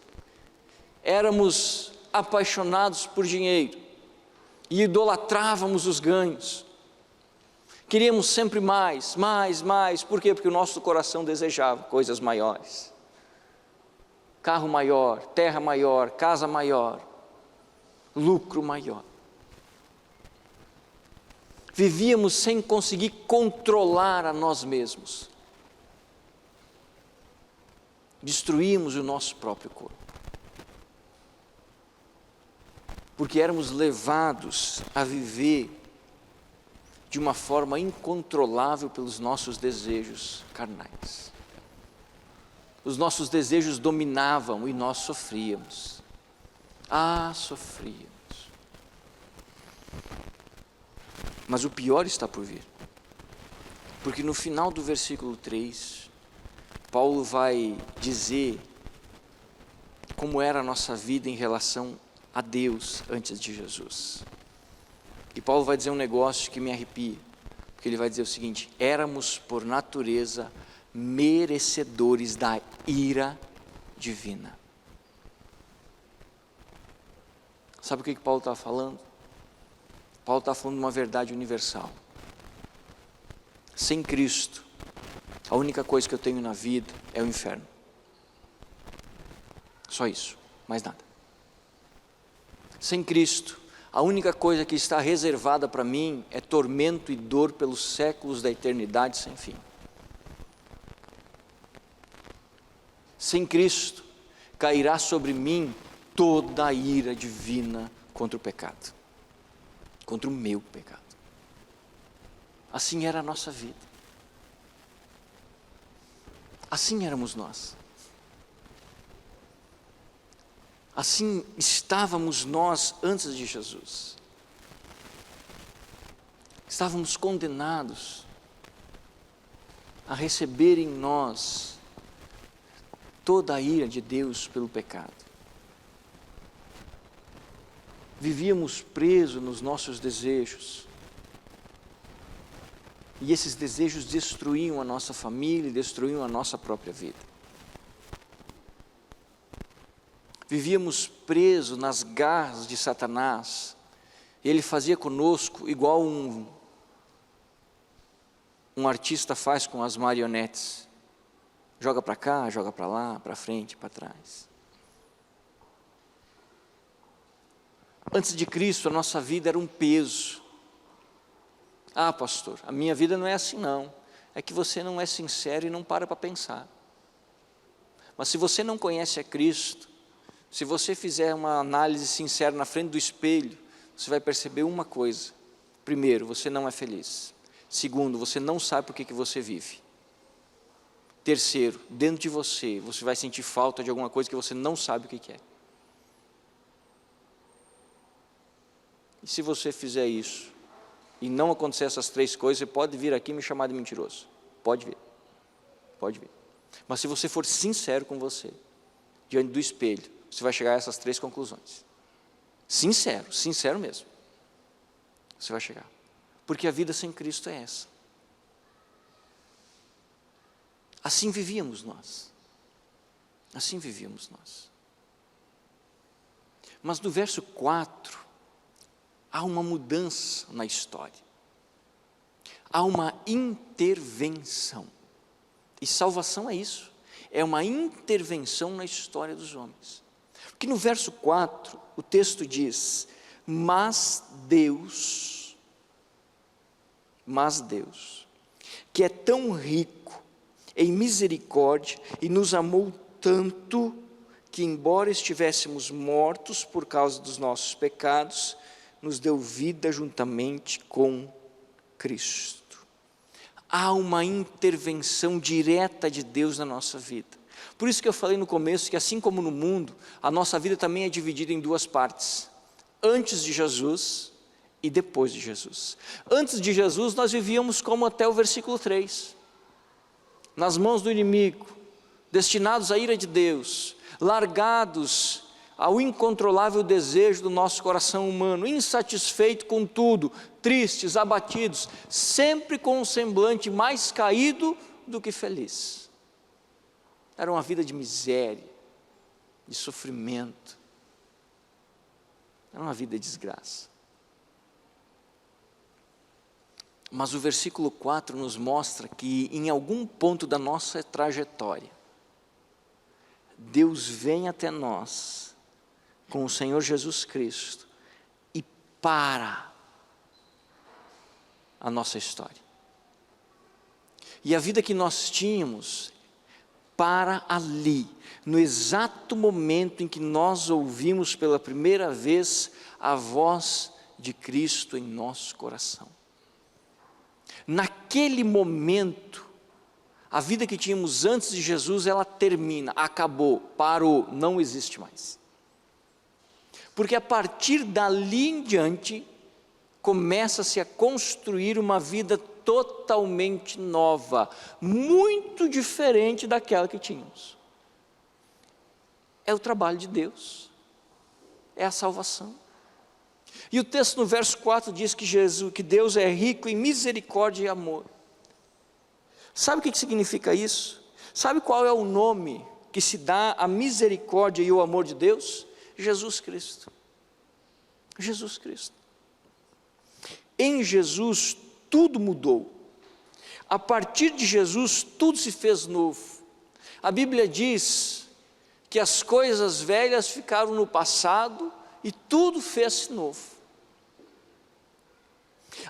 A: Éramos apaixonados por dinheiro, e idolatrávamos os ganhos, queríamos sempre mais, mais, mais. Por quê? Porque o nosso coração desejava coisas maiores, carro maior, terra maior, casa maior, lucro maior. Vivíamos sem conseguir controlar a nós mesmos, destruímos o nosso próprio corpo, porque éramos levados a viver de uma forma incontrolável pelos nossos desejos carnais. Os nossos desejos dominavam e nós sofríamos. Sofríamos. Mas o pior está por vir, porque no final do versículo 3, Paulo vai dizer como era a nossa vida em relação a Deus antes de Jesus. E Paulo vai dizer um negócio que me arrepia, porque ele vai dizer o seguinte: éramos por natureza merecedores da ira divina. Sabe o que Paulo está falando? Paulo está falando de uma verdade universal. Sem Cristo, a única coisa que eu tenho na vida é o inferno. Só isso, mais nada. Sem Cristo, a única coisa que está reservada para mim é tormento e dor pelos séculos da eternidade sem fim. Sem Cristo, cairá sobre mim toda a ira divina contra o pecado, contra o meu pecado. Assim era a nossa vida, assim éramos nós, assim estávamos nós antes de Jesus. Estávamos condenados a receber em nós toda a ira de Deus pelo pecado. Vivíamos presos nos nossos desejos, e esses desejos destruíam a nossa família, destruíam a nossa própria vida. Vivíamos presos nas garras de Satanás. Ele fazia conosco igual um artista faz com as marionetes. Joga para cá, joga para lá, para frente, para trás. Antes de Cristo, a nossa vida era um peso. Pastor, a minha vida não é assim não. É que você não é sincero e não para pensar. Mas se você não conhece a Cristo, se você fizer uma análise sincera na frente do espelho, você vai perceber uma coisa: primeiro, você não é feliz. Segundo, você não sabe por que você vive. Terceiro, dentro de você, você vai sentir falta de alguma coisa que você não sabe o que é. E se você fizer isso, e não acontecer essas três coisas, você pode vir aqui e me chamar de mentiroso. Pode vir. Pode vir. Mas se você for sincero com você, diante do espelho, você vai chegar a essas três conclusões. Sincero, sincero mesmo. Você vai chegar. Porque a vida sem Cristo é essa. Assim vivíamos nós. Assim vivíamos nós. Mas no verso 4, há uma mudança na história. Há uma intervenção. E salvação é isso. É uma intervenção na história dos homens. Porque no verso 4, o texto diz: mas Deus, que é tão rico em misericórdia e nos amou tanto, que embora estivéssemos mortos por causa dos nossos pecados, nos deu vida juntamente com Cristo. Há uma intervenção direta de Deus na nossa vida. Por isso que eu falei no começo que, assim como no mundo, a nossa vida também é dividida em duas partes: antes de Jesus e depois de Jesus. Antes de Jesus nós vivíamos como até o versículo 3, nas mãos do inimigo, destinados à ira de Deus, largados ao incontrolável desejo do nosso coração humano, insatisfeito com tudo, tristes, abatidos, sempre com um semblante mais caído do que feliz. Era uma vida de miséria, de sofrimento, era uma vida de desgraça. Mas o versículo 4 nos mostra que em algum ponto da nossa trajetória, Deus vem até nós com o Senhor Jesus Cristo e para a nossa história. E a vida que nós tínhamos para ali, no exato momento em que nós ouvimos pela primeira vez a voz de Cristo em nosso coração. Naquele momento, a vida que tínhamos antes de Jesus, ela termina, acabou, parou, não existe mais. Porque a partir dali em diante, começa-se a construir uma vida totalmente nova, muito diferente daquela que tínhamos. É o trabalho de Deus, é a salvação. E o texto no verso 4 diz que Deus é rico em misericórdia e amor. Sabe o que significa isso? Sabe qual é o nome que se dá à misericórdia e o amor de Deus? Jesus Cristo. Jesus Cristo. Em Jesus tudo mudou. A partir de Jesus tudo se fez novo. A Bíblia diz que as coisas velhas ficaram no passado e tudo fez-se novo.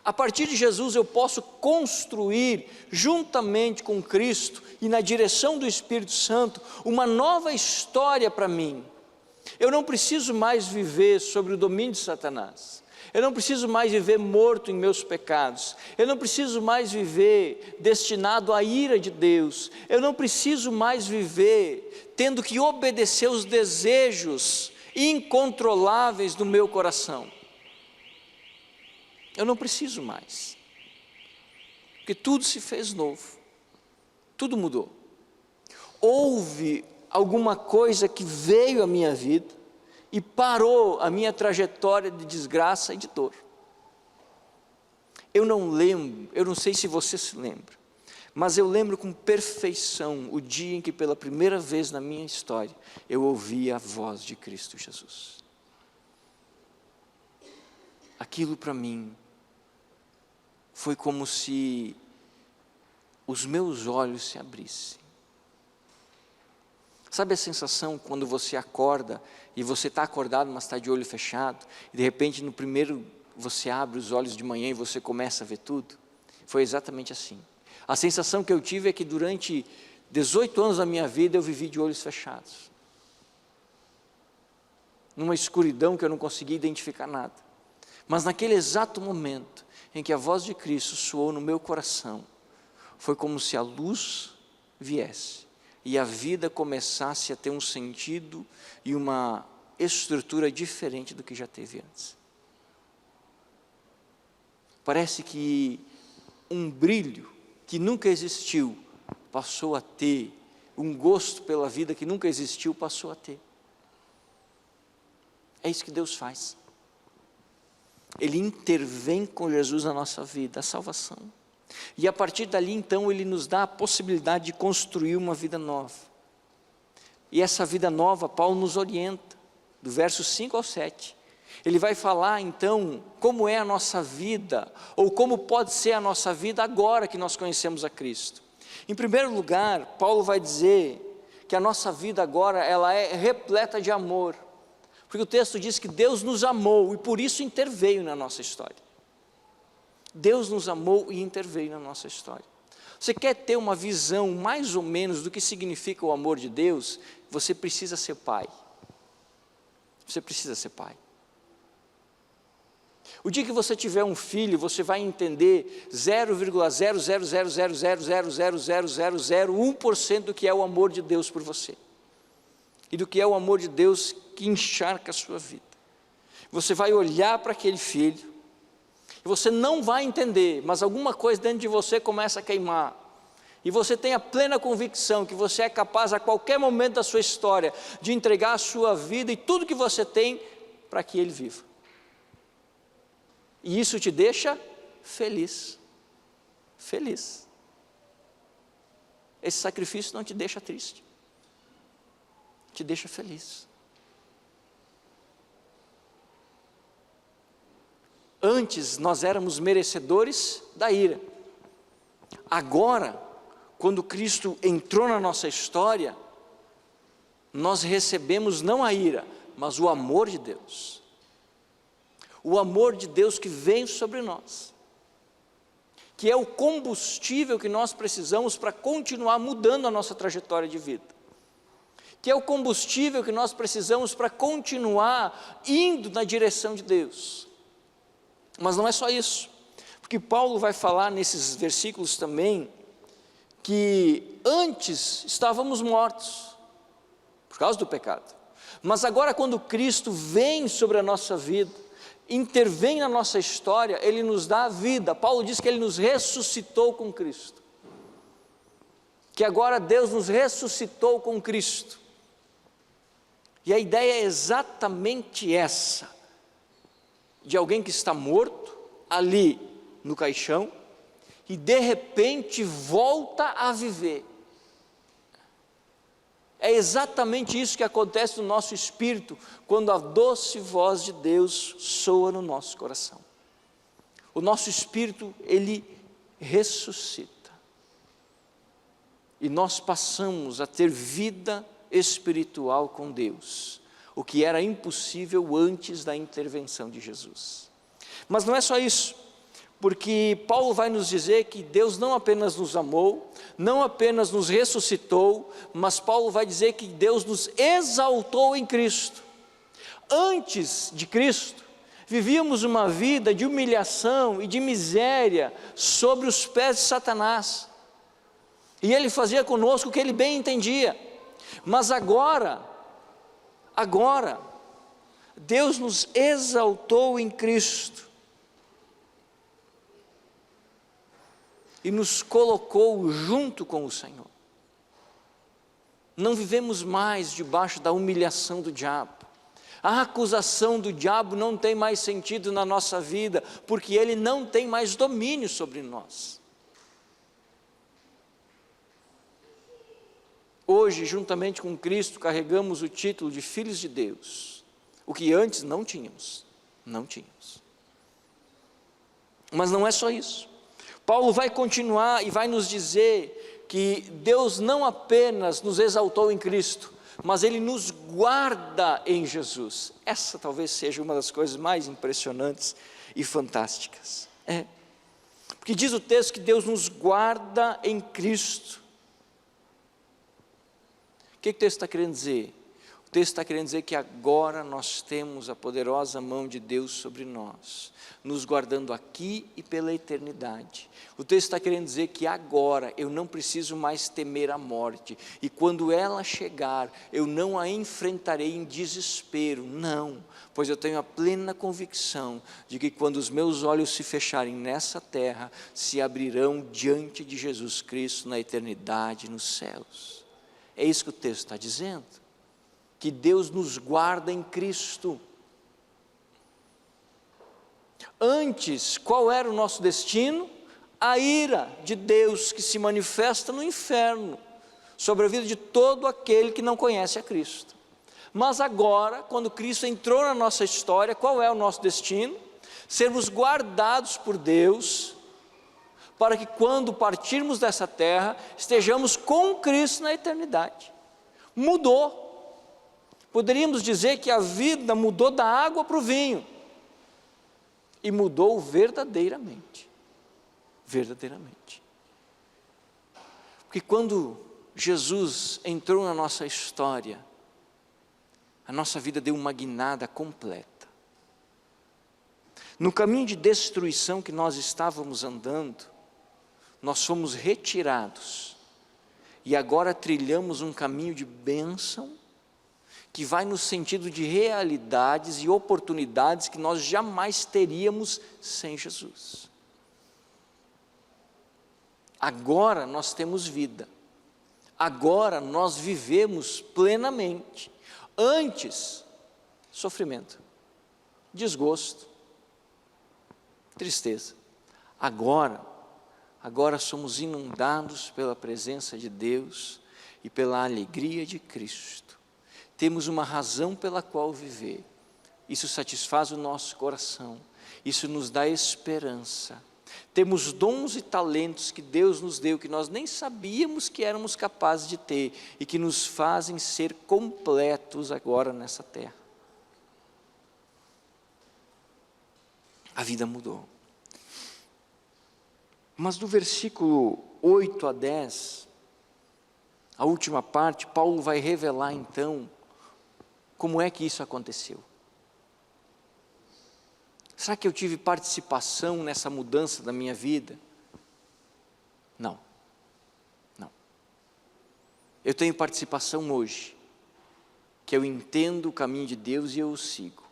A: A partir de Jesus eu posso construir, juntamente com Cristo e na direção do Espírito Santo, uma nova história para mim. Eu não preciso mais viver sob o domínio de Satanás. Eu não preciso mais viver morto em meus pecados. Eu não preciso mais viver destinado à ira de Deus. Eu não preciso mais viver tendo que obedecer os desejos incontroláveis do meu coração. Eu não preciso mais, porque tudo se fez novo, tudo mudou. Houve alguma coisa que veio à minha vida e parou a minha trajetória de desgraça e de dor. Eu não lembro, eu não sei se você se lembra, mas eu lembro com perfeição o dia em que pela primeira vez na minha história eu ouvi a voz de Cristo Jesus. Aquilo para mim foi como se os meus olhos se abrissem. Sabe a sensação quando você acorda e você está acordado, mas está de olho fechado, e de repente no primeiro você abre os olhos de manhã e você começa a ver tudo? Foi exatamente assim. A sensação que eu tive é que durante 18 anos da minha vida eu vivi de olhos fechados, numa escuridão que eu não conseguia identificar nada. Mas naquele exato momento em que a voz de Cristo soou no meu coração, foi como se a luz viesse e a vida começasse a ter um sentido e uma estrutura diferente do que já teve antes. Parece que um brilho que nunca existiu passou a ter, um gosto pela vida que nunca existiu passou a ter. É isso que Deus faz. Ele intervém com Jesus na nossa vida, a salvação. E a partir dali então Ele nos dá a possibilidade de construir uma vida nova. E essa vida nova Paulo nos orienta, do verso 5 ao 7. Ele vai falar então como é a nossa vida, ou como pode ser a nossa vida agora que nós conhecemos a Cristo. Em primeiro lugar, Paulo vai dizer que a nossa vida agora ela é repleta de amor. Porque o texto diz que Deus nos amou e por isso interveio na nossa história. Deus nos amou e interveio na nossa história. Você quer ter uma visão mais ou menos do que significa o amor de Deus? Você precisa ser pai. Você precisa ser pai. O dia que você tiver um filho, você vai entender 0,00000000001% do que é o amor de Deus por você. E do que é o amor de Deus que encharca a sua vida. Você vai olhar para aquele filho, e você não vai entender, mas alguma coisa dentro de você começa a queimar. e você tem a plena convicção que você é capaz a qualquer momento da sua história de entregar a sua vida e tudo que você tem para que Ele viva. E isso te deixa feliz. Feliz. Esse sacrifício não te deixa triste, te deixa feliz. Antes nós éramos merecedores da ira. Agora, quando Cristo entrou na nossa história, nós recebemos não a ira, mas o amor de Deus. O amor de Deus que vem sobre nós, que é o combustível que nós precisamos para continuar mudando a nossa trajetória de vida, que é o combustível que nós precisamos para continuar indo na direção de Deus. Mas não é só isso, porque Paulo vai falar nesses versículos também, que antes estávamos mortos, por causa do pecado, mas agora quando Cristo vem sobre a nossa vida, intervém na nossa história, Ele nos dá a vida. Paulo diz que Ele nos ressuscitou com Cristo, que agora Deus nos ressuscitou com Cristo, e a ideia é exatamente essa, de alguém que está morto, ali no caixão, e de repente volta a viver. É exatamente isso que acontece no nosso espírito, quando a doce voz de Deus soa no nosso coração. O nosso espírito, ele ressuscita, e nós passamos a ter vida espiritual com Deus, o que era impossível antes da intervenção de Jesus. Mas não é só isso, porque Paulo vai nos dizer que Deus não apenas nos amou, não apenas nos ressuscitou, mas Paulo vai dizer que Deus nos exaltou em Cristo. Antes de Cristo, vivíamos uma vida de humilhação e de miséria sobre os pés de Satanás, e ele fazia conosco o que ele bem entendia. Mas agora, Deus nos exaltou em Cristo, e nos colocou junto com o Senhor. Não vivemos mais debaixo da humilhação do diabo. A acusação do diabo não tem mais sentido na nossa vida, porque ele não tem mais domínio sobre nós. Hoje, juntamente com Cristo, carregamos o título de filhos de Deus, o que antes não tínhamos. Mas não é só isso. Paulo vai continuar e vai nos dizer que Deus não apenas nos exaltou em Cristo, mas Ele nos guarda em Jesus. Essa talvez seja uma das coisas mais impressionantes e fantásticas. Porque diz o texto que Deus nos guarda em Cristo. O que o texto está querendo dizer? O texto está querendo dizer que agora nós temos a poderosa mão de Deus sobre nós, nos guardando aqui e pela eternidade. O texto está querendo dizer que agora eu não preciso mais temer a morte, e quando ela chegar, eu não a enfrentarei em desespero, não, pois eu tenho a plena convicção de que quando os meus olhos se fecharem nessa terra, se abrirão diante de Jesus Cristo na eternidade nos céus. É isso que o texto está dizendo, que Deus nos guarda em Cristo. Antes, qual era o nosso destino? A ira de Deus que se manifesta no inferno, sobre a vida de todo aquele que não conhece a Cristo. Mas agora, quando Cristo entrou na nossa história, qual é o nosso destino? Sermos guardados por Deus, para que quando partirmos dessa terra, estejamos com Cristo na eternidade. Mudou. Poderíamos dizer que a vida mudou da água para o vinho, e mudou verdadeiramente, porque quando Jesus entrou na nossa história, a nossa vida deu uma guinada completa. No caminho de destruição que nós estávamos andando, nós fomos retirados, e agora trilhamos um caminho de bênção, que vai no sentido de realidades e oportunidades que nós jamais teríamos sem Jesus. Agora nós temos vida. Agora nós vivemos plenamente. Antes, sofrimento, desgosto, tristeza. Agora somos inundados pela presença de Deus e pela alegria de Cristo. Temos uma razão pela qual viver. Isso satisfaz o nosso coração. Isso nos dá esperança. Temos dons e talentos que Deus nos deu, que nós nem sabíamos que éramos capazes de ter, e que nos fazem ser completos agora nessa terra. A vida mudou. Mas do versículo 8 a 10, a última parte, Paulo vai revelar então como é que isso aconteceu. Será que eu tive participação nessa mudança da minha vida? Não. Eu tenho participação hoje, que eu entendo o caminho de Deus e eu o sigo.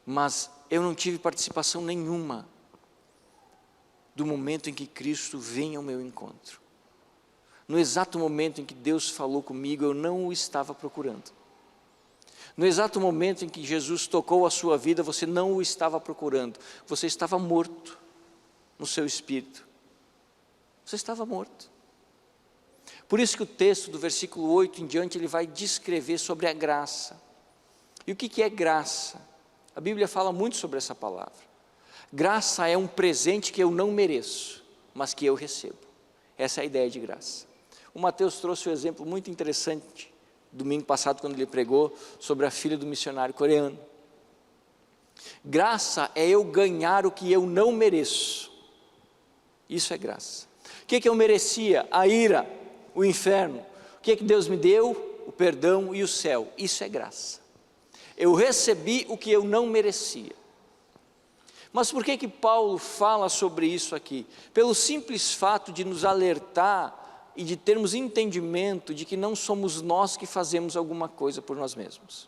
A: Mas eu não tive participação nenhuma do momento em que Cristo vem ao meu encontro. No exato momento em que Deus falou comigo, eu não o estava procurando. No exato momento em que Jesus tocou a sua vida, você não o estava procurando. Você estava morto no seu espírito. Você estava morto. Por isso que o texto do versículo 8 em diante, ele vai descrever sobre a graça. E o que é graça? A Bíblia fala muito sobre essa palavra. Graça é um presente que eu não mereço, mas que eu recebo. Essa é a ideia de graça. O Mateus trouxe um exemplo muito interessante domingo passado, quando ele pregou sobre a filha do missionário coreano. Graça é eu ganhar o que eu não mereço. Isso é graça. O que eu merecia? A ira, o inferno. O que Deus me deu? O perdão e o céu. Isso é graça. Eu recebi o que eu não merecia. Mas por que Paulo fala sobre isso aqui? Pelo simples fato de nos alertar e de termos entendimento de que não somos nós que fazemos alguma coisa por nós mesmos.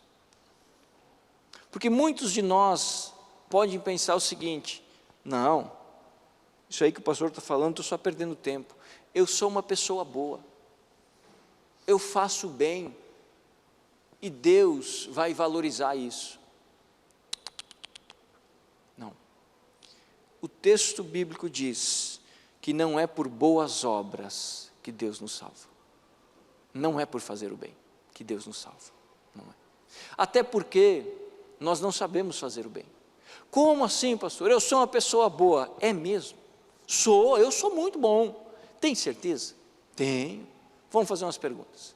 A: Porque muitos de nós podem pensar o seguinte: não, isso aí que o pastor está falando, estou só perdendo tempo. Eu sou uma pessoa boa, eu faço bem, e Deus vai valorizar isso. Não. O texto bíblico diz que não é por boas obras que Deus nos salva. Não é por fazer o bem que Deus nos salva. Não é. Até porque nós não sabemos fazer o bem. Como assim, pastor? Eu sou uma pessoa boa. É mesmo? Eu sou muito bom. Tem certeza? Tenho. Vamos fazer umas perguntas.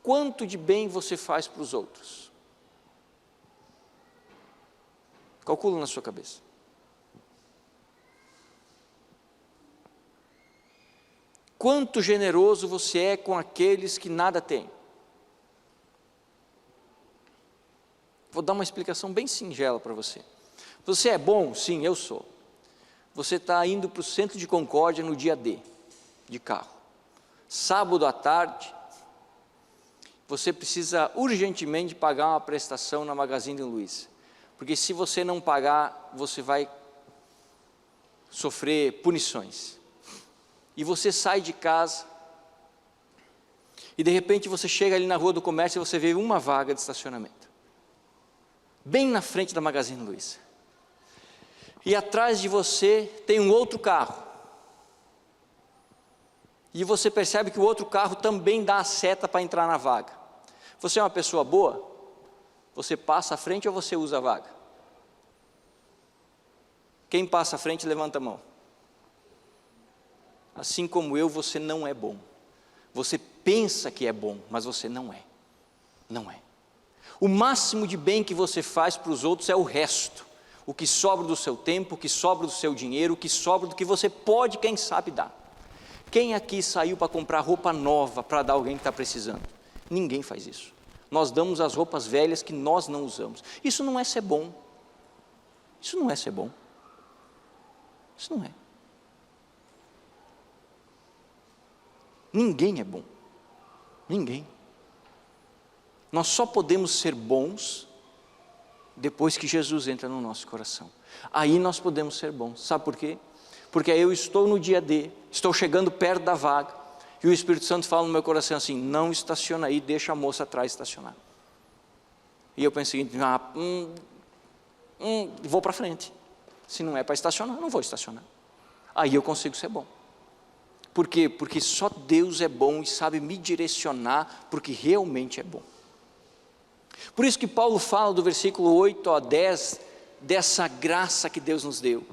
A: Quanto de bem você faz para os outros? Calcula na sua cabeça. Quanto generoso você é com aqueles que nada têm? Vou dar uma explicação bem singela para você. Você é bom? Sim, eu sou. Você está indo para o centro de Concórdia no dia D, de carro. Sábado à tarde, você precisa urgentemente pagar uma prestação na Magazine Luiza. Porque se você não pagar, você vai sofrer punições. E você sai de casa, e de repente você chega ali na Rua do Comércio e você vê uma vaga de estacionamento, bem na frente da Magazine Luiza. E atrás de você tem um outro carro, e você percebe que o outro carro também dá a seta para entrar na vaga. Você é uma pessoa boa? Você passa à frente ou você usa a vaga? Quem passa à frente, levanta a mão. Assim como eu, você não é bom. Você pensa que é bom, mas você não é. Não é. O máximo de bem que você faz para os outros é o resto. O que sobra do seu tempo, o que sobra do seu dinheiro, o que sobra do que você pode, quem sabe, dar. Quem aqui saiu para comprar roupa nova para dar a alguém que está precisando? Ninguém faz isso. Nós damos as roupas velhas que nós não usamos. Isso não é ser bom. Isso não é ser bom. Isso não é. Ninguém é bom. Ninguém. Nós só podemos ser bons depois que Jesus entra no nosso coração. Aí nós podemos ser bons. Sabe por quê? porque aí eu estou no dia D, estou chegando perto da vaga, e o Espírito Santo fala no meu coração assim: não estaciona aí, deixa a moça atrás estacionar. E eu pensei, vou para frente, se não é para estacionar, não vou estacionar. Aí eu consigo ser bom. Por quê? Porque só Deus é bom e sabe me direcionar, porque realmente é bom. Por isso que Paulo fala do versículo 8 a 10, dessa graça que Deus nos deu.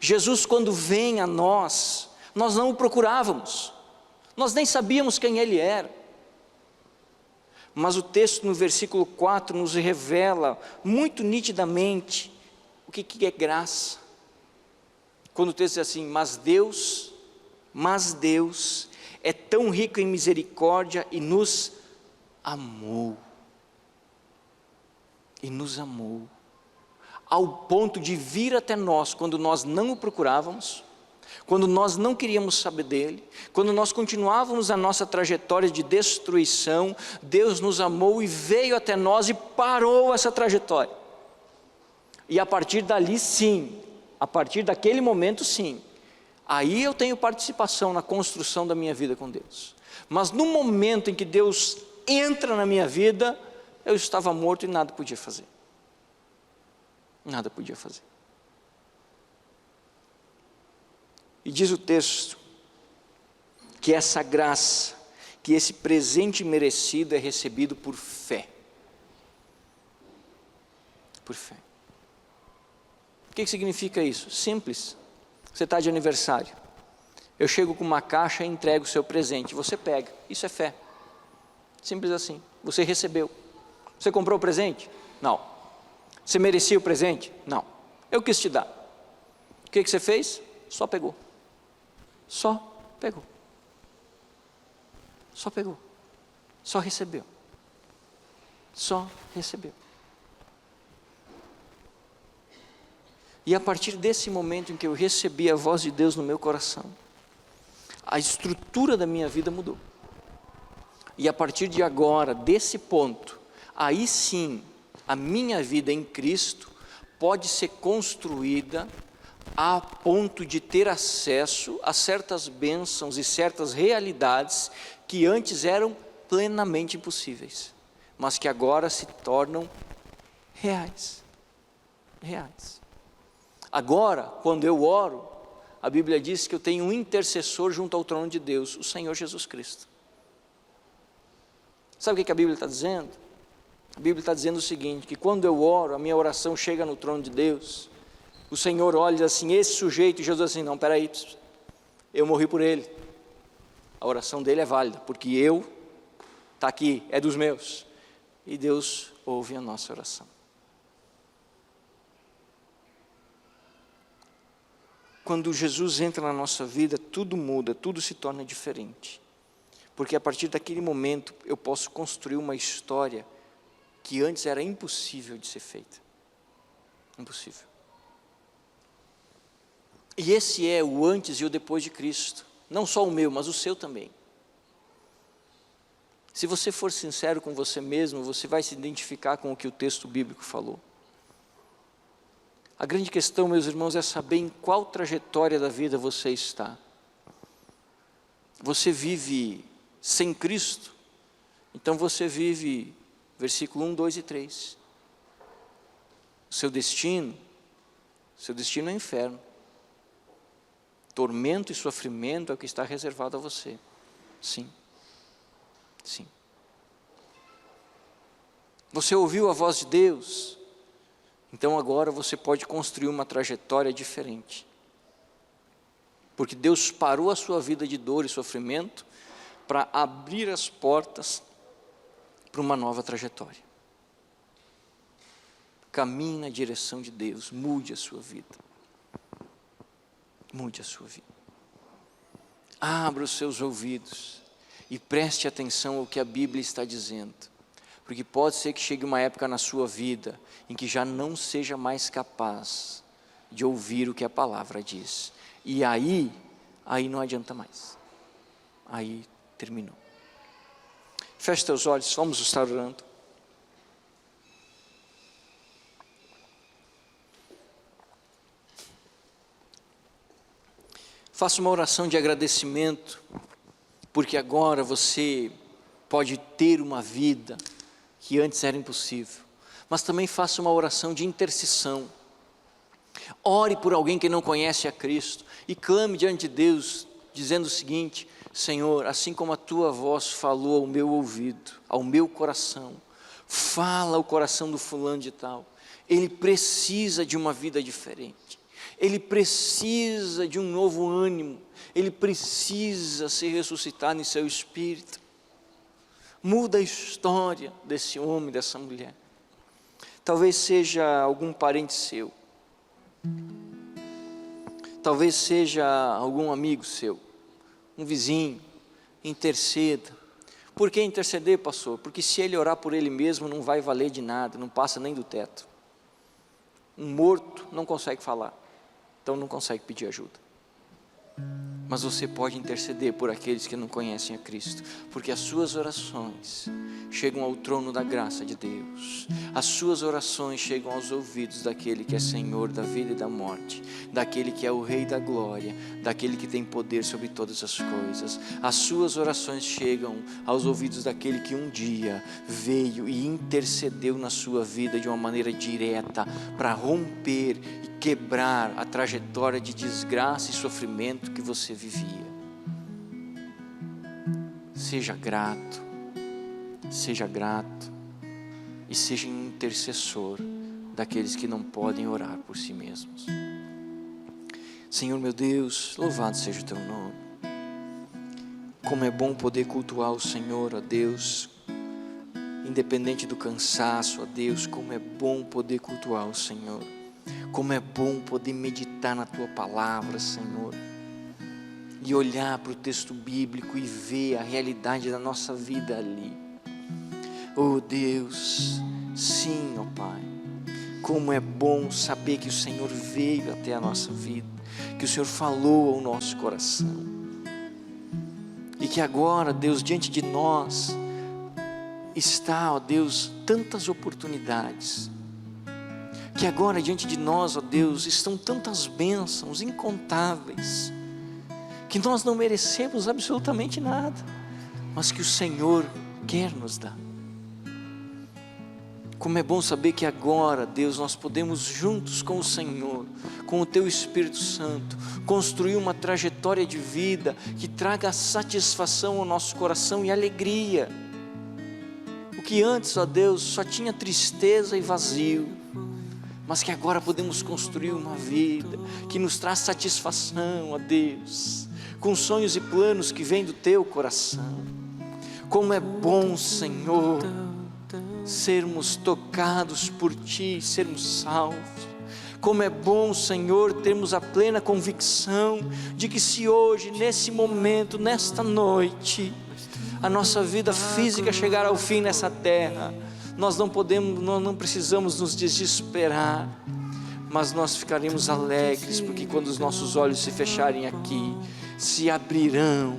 A: Jesus, quando vem a nós não o procurávamos, nós nem sabíamos quem Ele era. Mas o texto no versículo 4 nos revela muito nitidamente o que é graça. Quando o texto diz assim: mas Deus é tão rico em misericórdia e nos amou. E nos amou, ao ponto de vir até nós, quando nós não o procurávamos, quando nós não queríamos saber dele, quando nós continuávamos a nossa trajetória de destruição, Deus nos amou e veio até nós e parou essa trajetória. E a partir dali sim, a partir daquele momento sim, aí eu tenho participação na construção da minha vida com Deus. Mas no momento em que Deus entra na minha vida, eu estava morto e nada podia fazer. Nada podia fazer. E diz o texto que essa graça, que esse presente merecido é recebido por fé. Por fé. O que significa isso? Simples. Você está de aniversário. Eu chego com uma caixa e entrego o seu presente. Você pega. Isso é fé. Simples assim. Você recebeu. Você comprou o presente? Não. Você merecia o presente? Não. Eu quis te dar. O que você fez? Só pegou. Só pegou. Só pegou. Só recebeu. Só recebeu. E a partir desse momento em que eu recebi a voz de Deus no meu coração, a estrutura da minha vida mudou. E a partir de agora, desse ponto, aí sim, a minha vida em Cristo pode ser construída a ponto de ter acesso a certas bênçãos e certas realidades que antes eram plenamente impossíveis, mas que agora se tornam reais. Reais. Agora, quando eu oro, a Bíblia diz que eu tenho um intercessor junto ao trono de Deus, o Senhor Jesus Cristo. Sabe o que a Bíblia está dizendo? A Bíblia está dizendo o seguinte, que quando eu oro, a minha oração chega no trono de Deus, o Senhor olha e diz assim: esse sujeito, e Jesus diz assim: não, peraí, eu morri por ele, a oração dele é válida, porque está aqui, é dos meus, e Deus ouve a nossa oração. Quando Jesus entra na nossa vida, tudo muda, tudo se torna diferente, porque a partir daquele momento eu posso construir uma história que antes era impossível de ser feita. Impossível. E esse é o antes e o depois de Cristo. Não só o meu, mas o seu também. Se você for sincero com você mesmo, você vai se identificar com o que o texto bíblico falou. A grande questão, meus irmãos, é saber em qual trajetória da vida você está. Você vive sem Cristo? Então você vive versículo 1, 2 e 3. Seu destino é o inferno. Tormento e sofrimento é o que está reservado a você. Sim. Sim. Você ouviu a voz de Deus? Então agora você pode construir uma trajetória diferente. Porque Deus parou a sua vida de dor e sofrimento para abrir as portas para uma nova trajetória. Caminhe na direção de Deus, mude a sua vida. Mude a sua vida. Abra os seus ouvidos e preste atenção ao que a Bíblia está dizendo. Porque pode ser que chegue uma época na sua vida em que já não seja mais capaz de ouvir o que a palavra diz. E aí não adianta mais. Aí terminou. Feche teus olhos, vamos estar orando. Faça uma oração de agradecimento, porque agora você pode ter uma vida que antes era impossível. Mas também faça uma oração de intercessão. Ore por alguém que não conhece a Cristo e clame diante de Deus, dizendo o seguinte: Senhor, assim como a tua voz falou ao meu ouvido, ao meu coração, fala ao coração do fulano de tal. Ele precisa de uma vida diferente, ele precisa de um novo ânimo, ele precisa ser ressuscitado em seu espírito. Muda a história desse homem, dessa mulher. Talvez seja algum parente seu, talvez seja algum amigo seu, um vizinho. Interceda. Por que interceder, pastor? Porque se ele orar por ele mesmo não vai valer de nada, não passa nem do teto. Um morto não consegue falar, então não consegue pedir ajuda. Mas você pode interceder por aqueles que não conhecem a Cristo, porque as suas orações chegam ao trono da graça de Deus, as suas orações chegam aos ouvidos daquele que é Senhor da vida e da morte, daquele que é o Rei da glória, daquele que tem poder sobre todas as coisas. As suas orações chegam aos ouvidos daquele que um dia veio e intercedeu na sua vida de uma maneira direta, para romper e quebrar a trajetória de desgraça e sofrimento que você vivia. Seja grato e seja um intercessor daqueles que não podem orar por si mesmos. Senhor meu Deus, louvado seja o teu nome. Como é bom poder cultuar o Senhor, ó Deus, independente do cansaço, ó Deus. Como é bom poder cultuar o Senhor. Como é bom poder meditar na tua palavra, Senhor, e olhar para o texto bíblico e ver a realidade da nossa vida ali. Oh Deus, sim, ó Pai, como é bom saber que o Senhor veio até a nossa vida, que o Senhor falou ao nosso coração, e que agora, Deus, diante de nós está, ó Deus, tantas oportunidades, que agora diante de nós, ó Deus, estão tantas bênçãos incontáveis, que nós não merecemos absolutamente nada, mas que o Senhor quer nos dar. Como é bom saber que agora, Deus, nós podemos juntos com o Senhor, com o Teu Espírito Santo, construir uma trajetória de vida que traga satisfação ao nosso coração e alegria. O que antes, ó Deus, só tinha tristeza e vazio, mas que agora podemos construir uma vida que nos traz satisfação, ó Deus, com sonhos e planos que vêm do Teu coração. Como é bom, Senhor, sermos tocados por Ti, sermos salvos. Como é bom, Senhor, termos a plena convicção de que se hoje, nesse momento, nesta noite, a nossa vida física chegar ao fim nessa terra, nós não precisamos nos desesperar, mas nós ficaremos alegres, porque quando os nossos olhos se fecharem aqui, se abrirão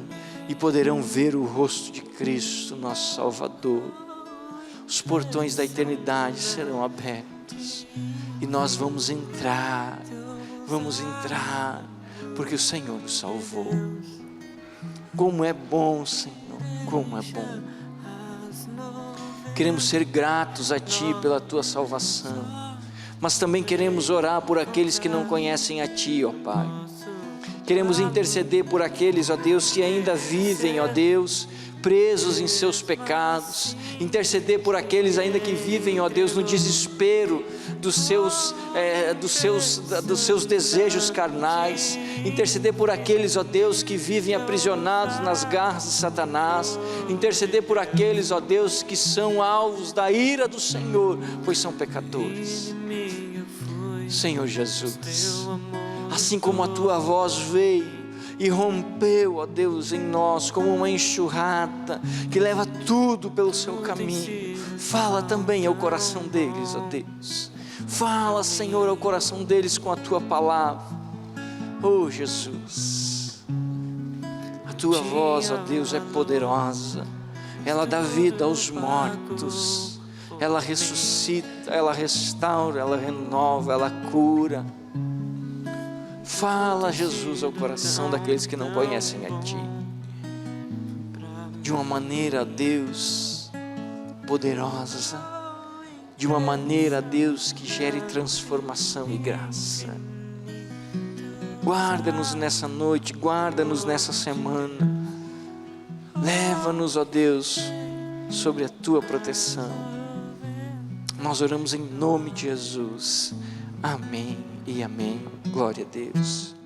A: e poderão ver o rosto de Cristo, nosso Salvador. Os portões da eternidade serão abertos e nós vamos entrar, porque o Senhor nos salvou. Como é bom, Senhor, como é bom. Queremos ser gratos a Ti pela Tua salvação, mas também queremos orar por aqueles que não conhecem a Ti, ó Pai. Queremos interceder por aqueles, ó Deus, que ainda vivem, ó Deus, presos em seus pecados, interceder por aqueles ainda que vivem, ó Deus, no desespero dos seus desejos carnais, interceder por aqueles, ó Deus, que vivem aprisionados nas garras de Satanás, interceder por aqueles, ó Deus, que são alvos da ira do Senhor, pois são pecadores. Senhor Jesus, assim como a Tua voz veio e rompeu, ó Deus, em nós como uma enxurrada que leva tudo pelo seu caminho, fala também ao coração deles, ó Deus. Fala, Senhor, ao coração deles com a Tua palavra. Oh Jesus, a Tua voz, ó Deus, é poderosa, ela dá vida aos mortos, ela ressuscita, ela restaura, ela renova, ela cura. Fala, Jesus, ao coração daqueles que não conhecem a Ti. De uma maneira, Deus, poderosa. De uma maneira, Deus, que gere transformação e graça. Guarda-nos nessa noite, guarda-nos nessa semana. Leva-nos, ó Deus, sobre a Tua proteção. Nós oramos em nome de Jesus. Amém e amém. Glória a Deus.